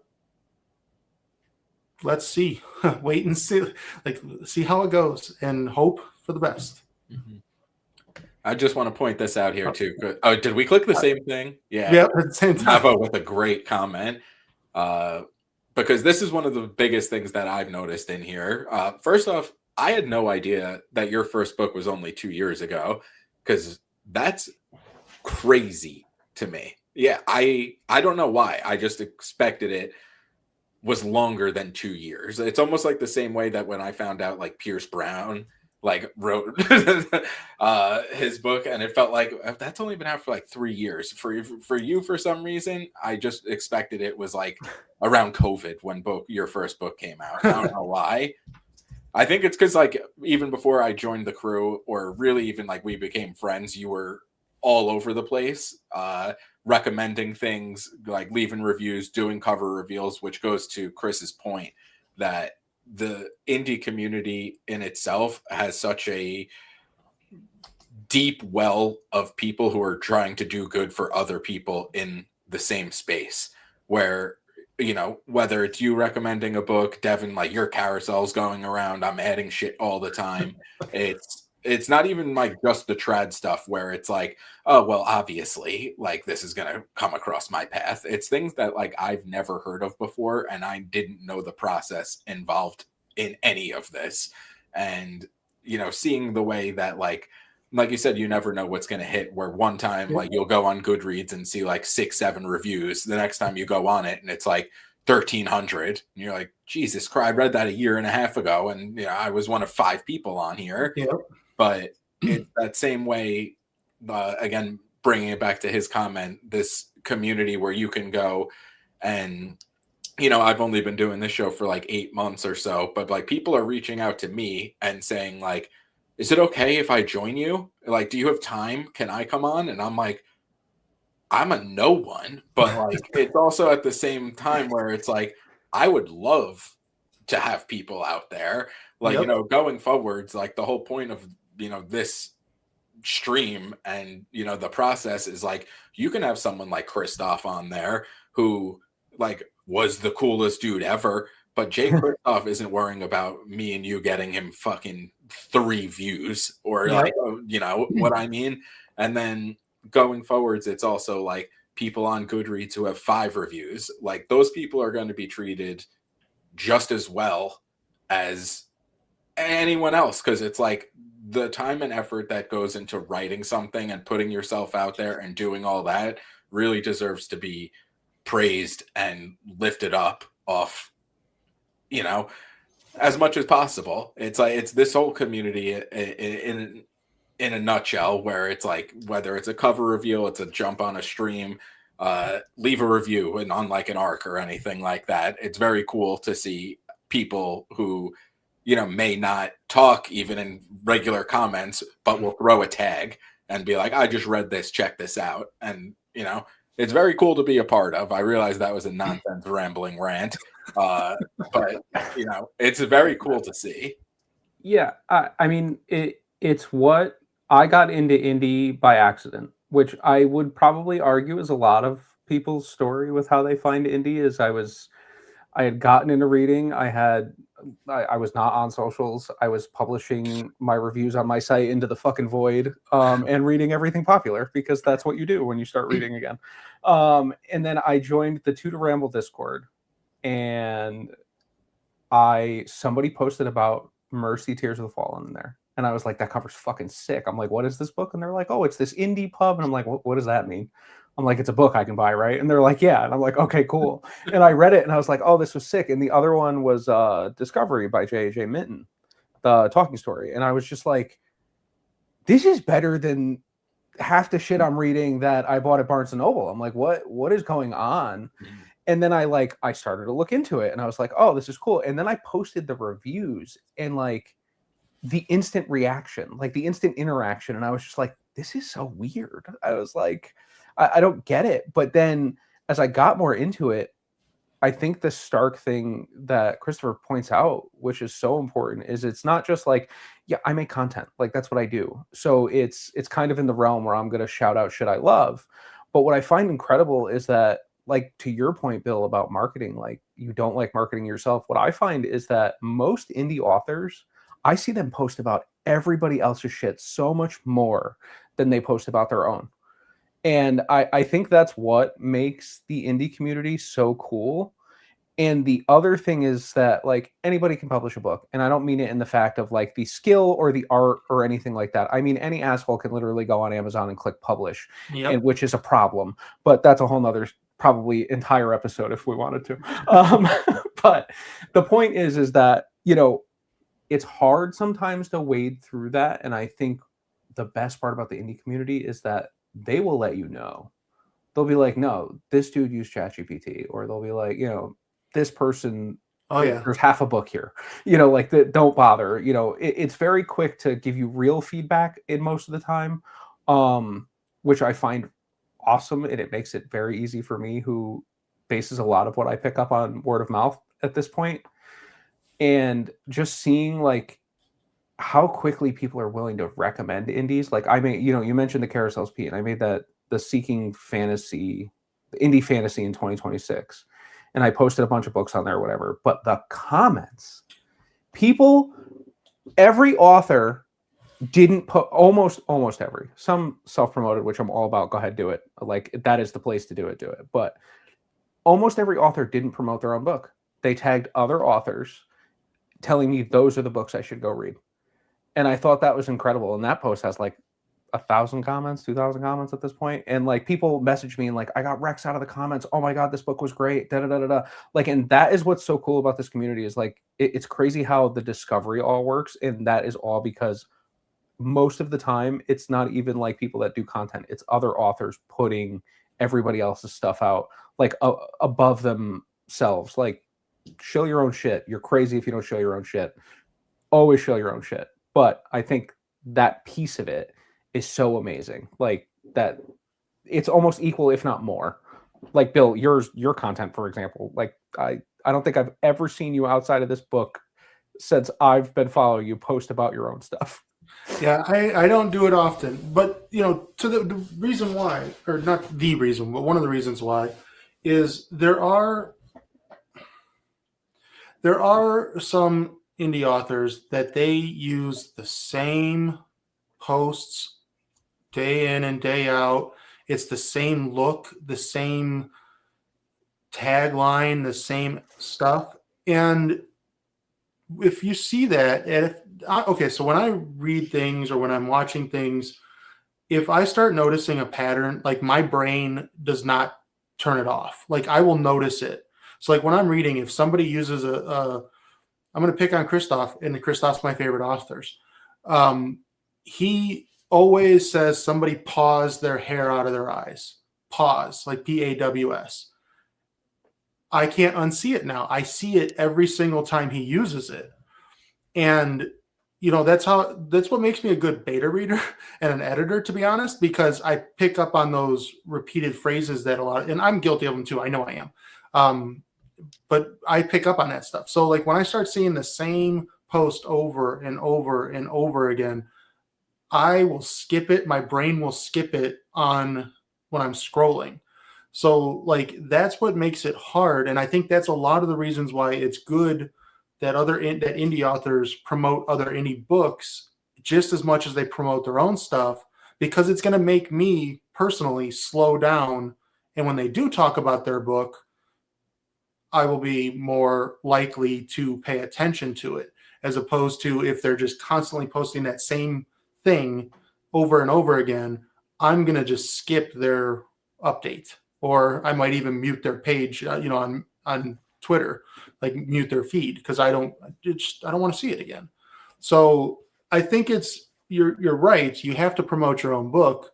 C: let's see, wait and see how it goes and hope for the best.
A: Mm-hmm. I just want to point this out here too. Oh, did we click the same thing? Yeah.
C: Yeah, at the same time.
A: Nava with a great comment. Because this is one of the biggest things that I've noticed in here. First off, I had no idea that your first book was only 2 years ago, because that's crazy to me. Yeah, I don't know why. I just expected it was longer than 2 years. It's almost like the same way that when I found out like Pierce Brown wrote his book, and it felt like that's only been out for like 3 years. For you, for some reason, I just expected it was like around COVID when your first book came out. I don't know why. I think it's because like even before I joined the crew, or really even like we became friends, you were all over the place, recommending things, like leaving reviews, doing cover reveals, which goes to Chris's point that the indie community in itself has such a deep well of people who are trying to do good for other people in the same space, where whether it's you recommending a book, Devin, like your carousel's going around, I'm adding shit all the time. It's not even like just the trad stuff where it's like, oh, well, obviously, like this is going to come across my path. It's things that like I've never heard of before, and I didn't know the process involved in any of this. And, seeing the way that like you said, you never know what's going to hit, where one time, like you'll go on Goodreads and see like 6-7 reviews. The next time you go on it and it's like 1,300, and you're like, Jesus Christ, I read that a year and a half ago. And I was one of 5 people on here.
C: Yep.
A: But it's that same way, again, bringing it back to his comment, this community where you can go and, I've only been doing this show for like 8 months or so, but like people are reaching out to me and saying like, is it okay if I join you? Like, do you have time? Can I come on? And I'm like, I'm a no one, but like, it's also at the same time where it's like, I would love to have people out there, like, going forwards, like the whole point of, this stream and, the process is like, you can have someone like Christoph on there who like was the coolest dude ever, but Jay Christoph isn't worrying about me and you getting him fucking 3 views or like, what I mean? And then going forwards, it's also like people on Goodreads who have 5 reviews, like those people are going to be treated just as well as anyone else, because it's like the time and effort that goes into writing something and putting yourself out there and doing all that really deserves to be praised and lifted up off, you know, as much as possible. It's like it's this whole community in a nutshell, where it's like whether it's a cover reveal, it's a jump on a stream, leave a review and on like an arc or anything like that. It's very cool to see people who, you know, may not talk even in regular comments, but will throw a tag and be like, I just read this, check this out. And, you know, it's very cool to be a part of. I realize that was a nonsense rambling rant, but, you know, it's very cool to see.
B: Yeah, I mean, it's what I got into indie by accident, which I would probably argue is a lot of people's story with how they find indie. Is I had gotten into reading. I was not on socials. I was publishing my reviews on my site into the fucking void, and reading everything popular, because that's what you do when you start reading again. And then I joined the Two to Ramble Discord, and somebody posted about Mercy Tears of the Fallen in there. And I was like, that cover's fucking sick. I'm like, what is this book? And they're like, oh, it's this indie pub. And I'm like, what does that mean? I'm like, it's a book I can buy, right? And they're like, yeah. And I'm like, okay, cool. And I read it and I was like, oh, this was sick. And the other one was Discovery by J.J. Minton, the talking story. And I was just like, this is better than half the shit I'm reading that I bought at Barnes & Noble. I'm like, what is going on? And then I started to look into it and I was like, oh, this is cool. And then I posted the reviews and like the instant reaction, like the instant interaction. And I was just like, this is so weird. I was like, I don't get it. But then as I got more into it, I think the stark thing that Christopher points out, which is so important, is it's not just like, yeah, I make content. Like that's what I do. So it's kind of in the realm where I'm going to shout out shit I love. But what I find incredible is that, like, to your point, Bill, about marketing, like you don't like marketing yourself. What I find is that most indie authors, I see them post about everybody else's shit so much more than they post about their own. And I think that's what makes the indie community so cool. And the other thing is that like anybody can publish a book. And I don't mean it in the fact of like the skill or the art or anything like that. I mean, any asshole can literally go on Amazon and click publish, and which is a problem. But that's a whole nother probably entire episode if we wanted to. But the point is that, you know, it's hard sometimes to wade through that. And I think the best part about the indie community is that they will let you know. They'll be like, no, this dude used ChatGPT, or they'll be like, you know, this person, there's half a book here, you know, like don't bother, you know, it's very quick to give you real feedback in most of the time, which I find awesome. And it makes it very easy for me, who bases a lot of what I pick up on word of mouth at this point. And just seeing like how quickly people are willing to recommend indies. Like I made, you know, you mentioned the Carousels Pete, and I made the Seeking Fantasy, the indie fantasy in 2026. And I posted a bunch of books on there or whatever. But the comments, people, every author didn't put, almost every, some self-promoted, which I'm all about, go ahead, do it. Like that is the place to do it. But almost every author didn't promote their own book. They tagged other authors telling me those are the books I should go read. And I thought that was incredible. And that post has like 1,000 comments, 2,000 comments at this point. And like people message me and like, I got Rex out of the comments. Oh my God, this book was great. Da, da, da, da, da. Like, and that is what's so cool about this community is like, it's crazy how the discovery all works. And that is all because most of the time it's not even like people that do content. It's other authors putting everybody else's stuff out like above themselves. Like, show your own shit. You're crazy if you don't show your own shit. Always show your own shit. But I think that piece of it is so amazing. Like that it's almost equal, if not more. Like Bill, your content, for example, like I don't think I've ever seen you outside of this book since I've been following you post about your own stuff.
C: Yeah, I don't do it often, but you know, to the reason why, or not the reason, but one of the reasons why, is there are some indie authors that they use the same posts day in and day out. It's the same look, the same tagline, the same stuff. And if you see that, okay, so when I read things or when I'm watching things, if I start noticing a pattern, like my brain does not turn it off. Like I will notice it. So like when I'm reading, if somebody uses I'm going to pick on Christoph, and Christoph's my favorite authors. He always says somebody paws their hair out of their eyes. Pause, like PAWS. I can't unsee it now. I see it every single time he uses it. And that's what makes me a good beta reader and an editor, to be honest, because I pick up on those repeated phrases that and I'm guilty of them too. I know I am. But I pick up on that stuff. So like when I start seeing the same post over and over and over again, I will skip it. My brain will skip it on when I'm scrolling. So like that's what makes it hard. And I think that's a lot of the reasons why it's good that that indie authors promote other indie books just as much as they promote their own stuff, because it's going to make me personally slow down. And when they do talk about their book, I will be more likely to pay attention to it, as opposed to if they're just constantly posting that same thing over and over again, I'm going to just skip their update, or I might even mute their page, on Twitter, like mute their feed, because I don't want to see it again. So I think you're right. You have to promote your own book.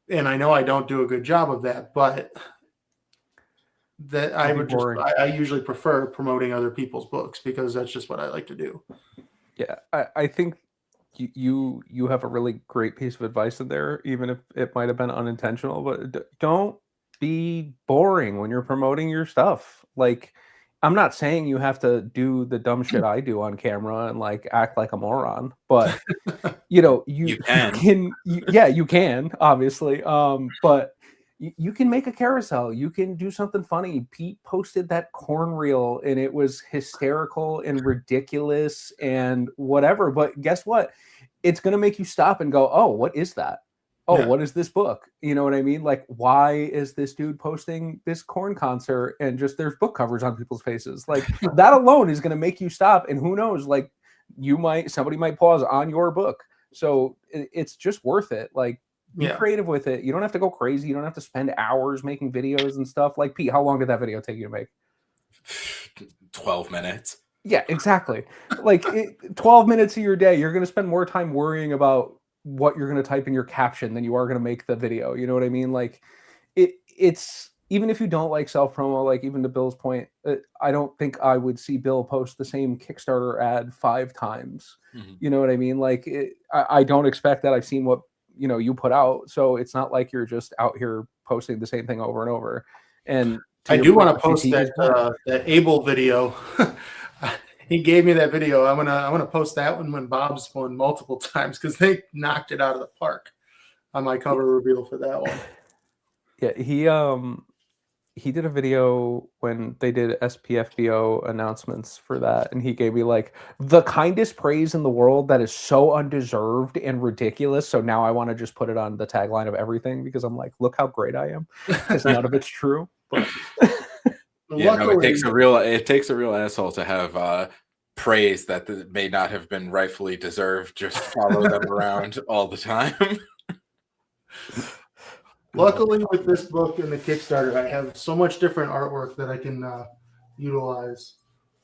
C: And I know I don't do a good job of that, but that I usually prefer promoting other people's books, because that's just what I like to do.
B: Yeah, I think you have a really great piece of advice in there, even if it might have been unintentional. But don't be boring when you're promoting your stuff. Like, I'm not saying you have to do the dumb shit I do on camera and like act like a moron, but you can. You can, obviously, but you can make a carousel. You can do something funny. Pete posted that corn reel and it was hysterical and ridiculous and whatever. But guess what? It's going to make you stop and go, oh, what is that? Oh, yeah. What is this book? You know what I mean? Like, why is this dude posting this corn concert and just there's book covers on people's faces? Like that alone is going to make you stop. And who knows, like somebody might pause on your book. So it's just worth it. Like, be creative with it. You don't have to go crazy. You don't have to spend hours making videos and stuff. Like, Pete, how long did that video take you to make?
A: 12 minutes.
B: Yeah, exactly. Like 12 minutes of your day, you're going to spend more time worrying about what you're going to type in your caption than you are going to make the video. You know what I mean? Like it's even if you don't like self-promo, like even to Bill's point, I don't think I would see Bill post the same Kickstarter ad 5 times. Mm-hmm. You know what I mean? Like I don't expect that. I've seen what you put out, so it's not like you're just out here posting the same thing over and over. And
C: I do want to post that Abel video. He gave me that video. I'm gonna post that one when Bob's won multiple times, because they knocked it out of the park on my cover reveal for that one.
B: Yeah, he did a video when they did SPFBO announcements for that, and he gave me like the kindest praise in the world that is so undeserved and ridiculous. So now I want to just put it on the tagline of everything, because I'm like, look how great I am, because none of it's true. But
A: yeah, no, it takes a real asshole to have praise that may not have been rightfully deserved. Just follow them around all the time.
C: Luckily, with this book and the Kickstarter, I have so much different artwork that I can utilize.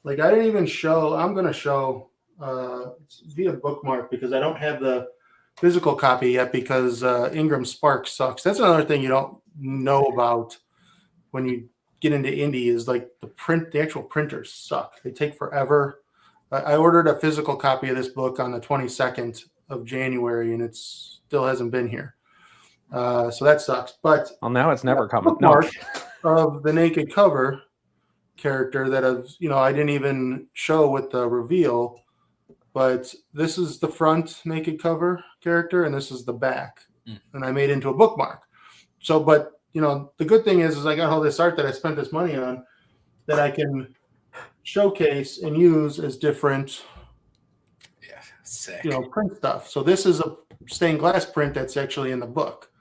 C: Like I didn't even show. I'm going to show via bookmark, because I don't have the physical copy yet, because Ingram Spark sucks. That's another thing you don't know about when you get into indie, is like the actual printers suck. They take forever. I ordered a physical copy of this book on the 22nd of January, and it still hasn't been here. So that sucks. But
B: now it's never coming.
C: No. Of the naked cover character that I didn't even show with the reveal, but this is the front naked cover character, and this is the back, and I made into a bookmark. So, but the good thing is I got all this art that I spent this money on that I can showcase and use as different,
A: sick.
C: Print stuff. So this is a stained glass print that's actually in the book,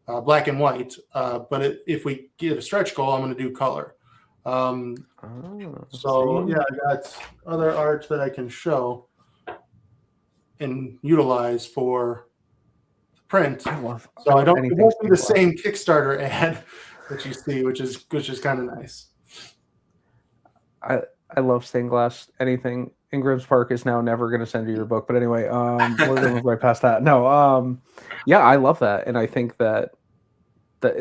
C: black and white. But if we get a stretch goal, I'm going to do color. So yeah, I got other art that I can show and utilize for print.
B: I love
C: It won't
B: anything
C: be the
B: stained
C: same Kickstarter ad that you see, which is kind of nice.
B: I love stained glass. Anything Ingram's Park is now never going to send you your book. But anyway, we're going to move right past that. No, yeah, I love that, and I think that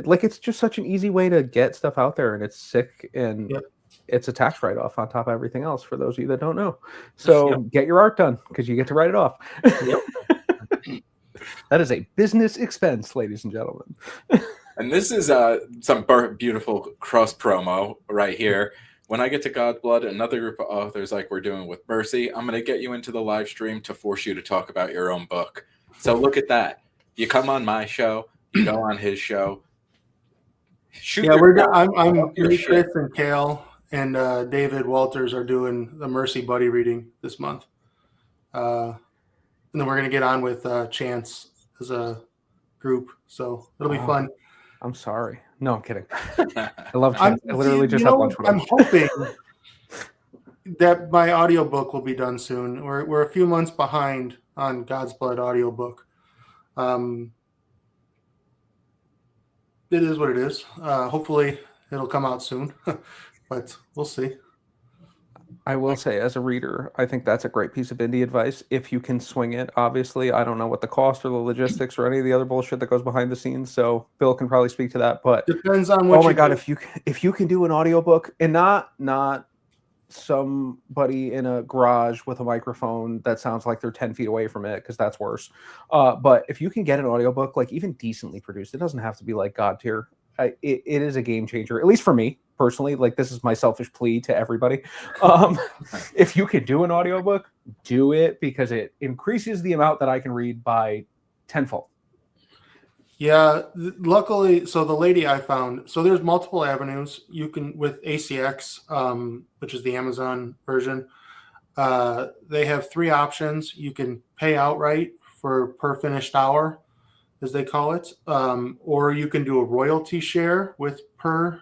B: like it's just such an easy way to get stuff out there, and it's sick, and it's a tax write-off on top of everything else. For those of you that don't know, so get your art done because you get to write it off. That is a business expense, ladies and gentlemen.
A: And this is some beautiful cross promo right here. When I get to God's Blood, another group of authors like we're doing with Mercy, I'm going to get you into the live stream to force you to talk about your own book. So look at that. You come on my show, you go on his show.
C: I'm Chris and Kale and David Walters are doing the Mercy Buddy reading this month. And then we're going to get on with Chance as a group. So it'll be fun.
B: I'm sorry. No, I'm kidding. I love Chance. I literally just had lunch with him.
C: I'm hoping that my audiobook will be done soon. We're a few months behind on God's Blood audiobook. It is what it is. Hopefully it'll come out soon, but we'll see.
B: I will say, as a reader, I think that's a great piece of indie advice. If you can swing it, obviously, I don't know what the cost or the logistics or any of the other bullshit that goes behind the scenes. So Bill can probably speak to that. But
C: depends on what.
B: Oh my God, if you can do an audiobook and not somebody in a garage with a microphone that sounds like they're 10 feet away from it, because that's worse. But if you can get an audiobook, like even decently produced, it doesn't have to be like God tier. It is a game changer, at least for me personally. Like, this is my selfish plea to everybody. If you could do an audiobook, do it, because it increases the amount that I can read by tenfold.
C: Yeah, luckily, so the lady I found, so there's multiple avenues you can with ACX, which is the Amazon version. They have 3 options. You can pay outright for per finished hour, as they call it, or you can do a royalty share with per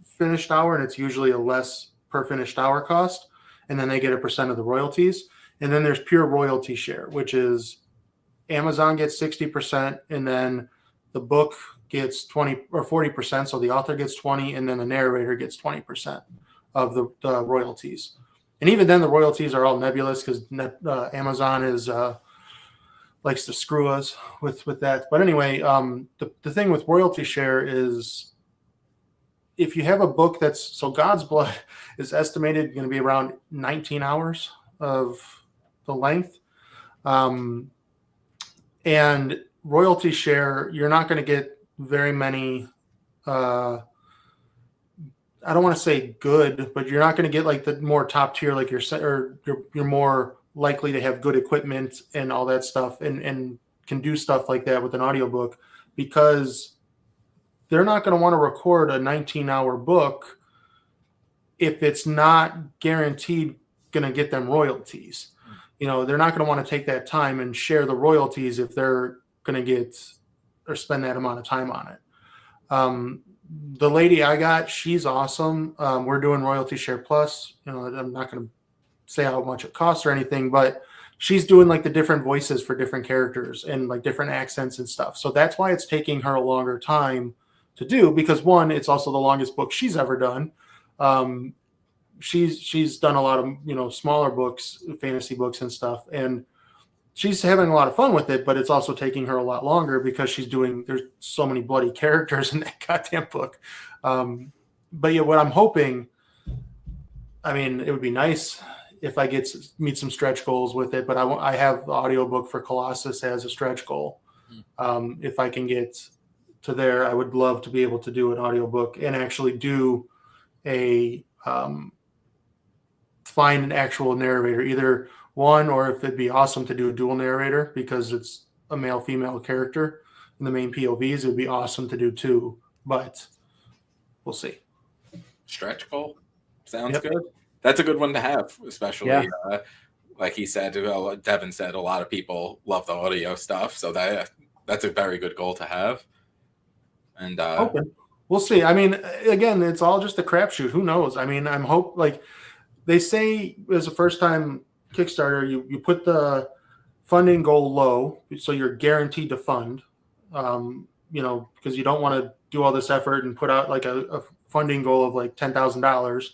C: finished hour, and it's usually a less per finished hour cost, and then they get a % of the royalties. And then there's pure royalty share, which is Amazon gets 60%, and then the book gets 20 or 40%, so the author gets 20, and then the narrator gets 20% of the royalties. And even then, the royalties are all nebulous because Amazon is likes to screw us with that. But anyway, the thing with royalty share is, if you have a book so God's Blood is estimated going to be around 19 hours of the length. And royalty share, you're not going to get very many, I don't want to say good, but you're not going to get like the more top tier, like you're more likely to have good equipment and all that stuff, and can do stuff like that with an audiobook, because they're not going to want to record a 19-hour book if it's not guaranteed going to get them royalties. You know, they're not going to want to take that time and share the royalties if they're going to get or spend that amount of time on it. The lady I got, she's awesome. We're doing royalty share plus. You know, I'm not going to say how much it costs or anything, but she's doing like the different voices for different characters and like different accents and stuff. So that's why it's taking her a longer time to do, because one, it's also the longest book she's ever done. She's done a lot of, you know, smaller books, fantasy books and stuff, and she's having a lot of fun with it, but it's also taking her a lot longer because there's so many bloody characters in that goddamn book. But yeah, what I'm hoping, I mean, it would be nice if I meet some stretch goals with it, but I have the audiobook for Colossus as a stretch goal. If I can get to there, I would love to be able to do an audiobook and actually do find an actual narrator, either one, or if it'd be awesome to do a dual narrator because it's a male-female character in the main POVs, it would be awesome to do 2, but we'll see.
A: Stretch goal sounds good. That's a good one to have, especially like he said, Devin said, a lot of people love the audio stuff, so that's a very good goal to have. And
C: we'll we'll see. I mean, again, it's all just a crapshoot. Who knows? I mean, they say as a first time Kickstarter, you put the funding goal low, so you're guaranteed to fund. Because you don't want to do all this effort and put out like a funding goal of like $10,000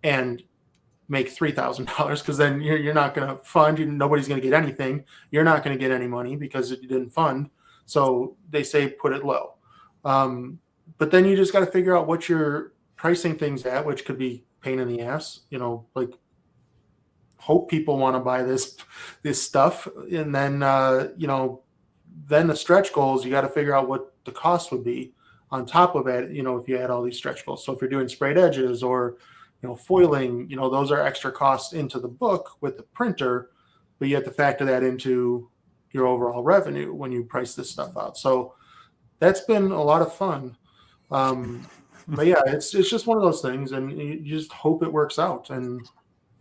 C: and make $3,000, because then you're not going to fund. Nobody's going to get anything. You're not going to get any money because you didn't fund. So they say put it low. But then you just got to figure out what you're pricing things at, which could be pain in the ass. Like hope people want to buy this stuff, and then then the stretch goals, you got to figure out what the cost would be on top of it. If you add all these stretch goals. So if you're doing sprayed edges or foiling, those are extra costs into the book with the printer, but you have to factor that into your overall revenue when you price this stuff out. So that's been a lot of fun. But yeah, it's just one of those things, and you just hope it works out. And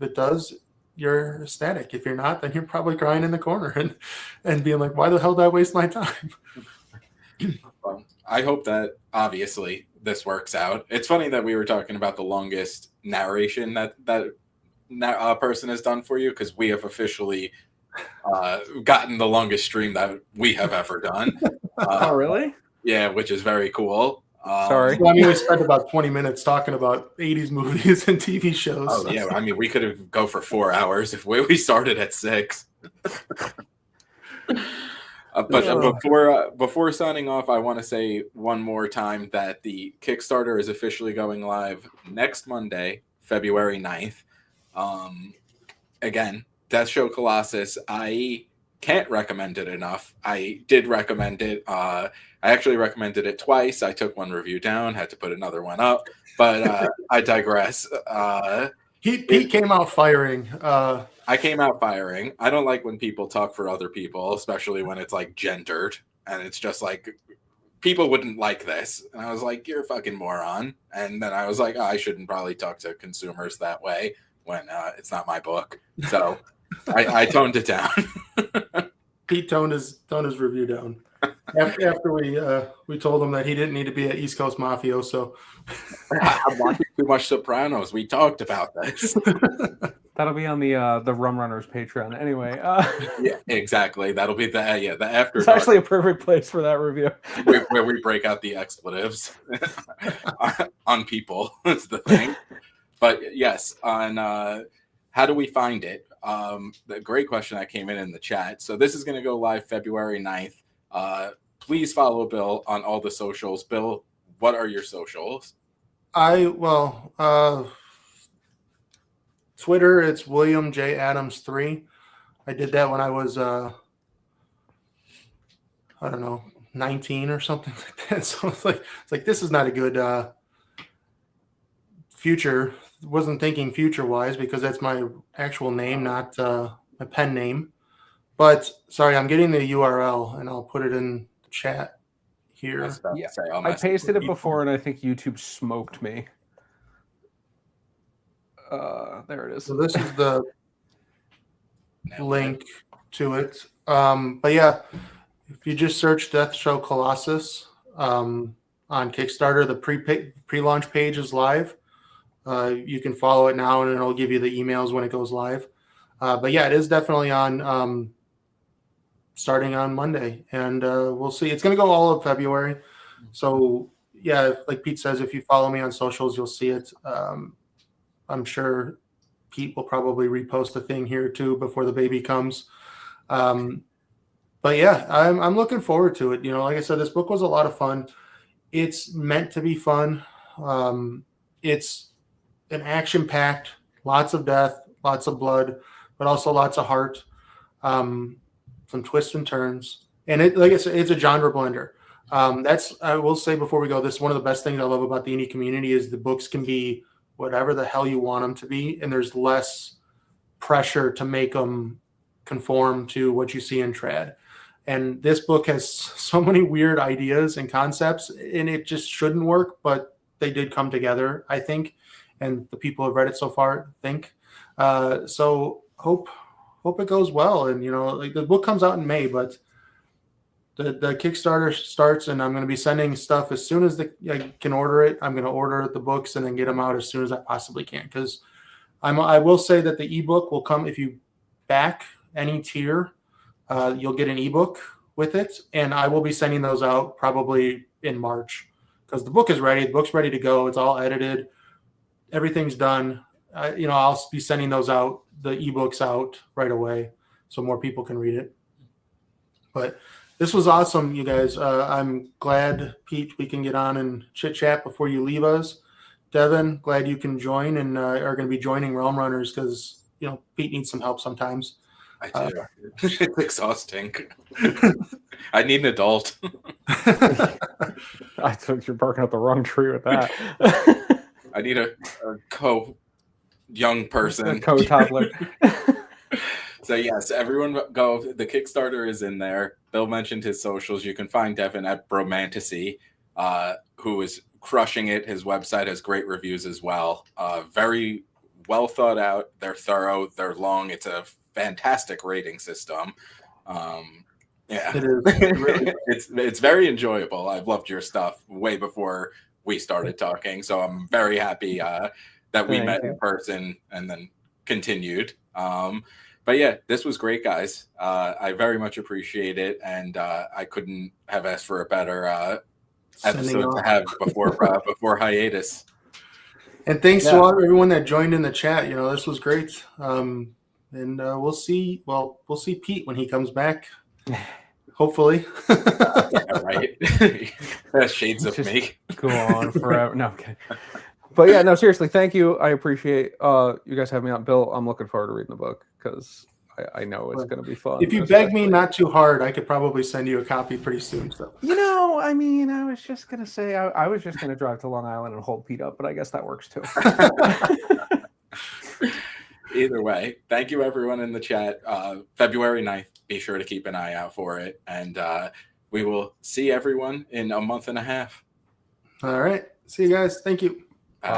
C: if it does, you're ecstatic. If you're not, then you're probably crying in the corner and being like, why the hell did I waste my time?
A: Well, I hope that obviously this works out. It's funny that we were talking about the longest narration that person has done for you, because we have officially gotten the longest stream that we have ever done.
B: Oh, really?
A: Yeah, which is very cool.
B: Sorry.
C: Well, I mean, we spent about 20 minutes talking about 80s movies and TV shows.
A: Oh, yeah. I mean, we could have go for 4 hours if we started at 6. But before signing off, I want to say one more time that the Kickstarter is officially going live next Monday, February 9th. Again, Death Show Colossus. I can't recommend it enough. I did recommend it. I actually recommended it twice. I took one review down, had to put another one up, but I digress.
C: Pete came out firing.
A: I came out firing. I don't like when people talk for other people, especially when it's like gendered, and it's just like, people wouldn't like this. And I was like, you're a fucking moron. And then I was like, I shouldn't probably talk to consumers that way when it's not my book. So I toned it down.
C: Pete toned his review down after we told him that he didn't need to be an East Coast mafioso.
A: I'm watching too much Sopranos. We talked about this.
B: That'll be on the Rum Runners Patreon. Anyway.
A: Yeah, exactly. That'll be the after.
B: It's actually a perfect place for that review.
A: where we break out the expletives on people is the thing. But yes, on how do we find it? The great question that came in the chat. So this is going to go live February 9th. Please follow Bill on all the socials. Bill, what are your socials?
C: Twitter, it's William J. Adams 3. I did that when I was, 19 or something like that. So it's like this is not a good future. Wasn't thinking future wise because that's my actual name, not my pen name. But sorry, I'm getting the URL and I'll put it in the chat here.
B: Yeah, I pasted it before and I think YouTube smoked me. There it is.
C: So this is the link to it. But yeah, if you just search Death Show Colossus on Kickstarter, the pre-launch page is live. You can follow it now and it'll give you the emails when it goes live. But yeah, it is definitely on starting on Monday, and we'll see. It's going to go all of February. So yeah, like Pete says, if you follow me on socials, you'll see it. I'm sure Pete will probably repost a thing here too before the baby comes. But yeah, I'm looking forward to it. Like I said, this book was a lot of fun. It's meant to be fun. It's an action-packed, lots of death, lots of blood, but also lots of heart, some twists and turns. And it, like I said, it's a genre blender. I will say before we go, this is one of the best things I love about the indie community is the books can be whatever the hell you want them to be, and there's less pressure to make them conform to what you see in trad. And this book has so many weird ideas and concepts, and it just shouldn't work, but they did come together, I think, and the people who have read it so far think. So hope it goes well. And like the book comes out in May, but The Kickstarter starts, and I'm going to be sending stuff as soon as I can order it. I'm going to order the books and then get them out as soon as I possibly can. Because I will say that the ebook will come if you back any tier. You'll get an ebook with it, and I will be sending those out probably in March because the book is ready. The book's ready to go. It's all edited. Everything's done. I'll be sending those out, the ebooks out right away, so more people can read it. But this was awesome, you guys. I'm glad, Pete, we can get on and chit chat before you leave us. Devin, glad you can join and are going to be joining Realm Runners because Pete needs some help sometimes.
A: I do. It's exhausting. I need an adult.
B: I thought you're barking up the wrong tree with that.
A: I need a young person.
B: A co-toddler.
A: So yes, everyone go. The Kickstarter is in there. Bill mentioned his socials. You can find Devin at Bromantasy, who is crushing it. His website has great reviews as well. Very well thought out. They're thorough. They're long. It's a fantastic rating system. Yeah,
C: It is.
A: it's very enjoyable. I've loved your stuff way before we started talking, so I'm very happy that we met in person and then continued. But yeah, this was great, guys. I very much appreciate it, and I couldn't have asked for a better episode to have before hiatus.
C: And thanks to everyone that joined in the chat. This was great. And we'll see Pete when he comes back. Hopefully.
A: Right. Shades of me.
B: Go on forever. No, okay. But yeah, no, seriously, thank you. I appreciate you guys having me on. Bill, I'm looking forward to reading the book because I know it's going to be fun.
C: If you beg me not too hard, I could probably send you a copy pretty soon. So
B: I was just going to say I was just going to drive to Long Island and hold Pete up, but I guess that works too.
A: Either way, thank you everyone in the chat. February 9th, be sure to keep an eye out for it. And we will see everyone in a month and a half.
C: All right. See you guys. Thank you.
B: Bye.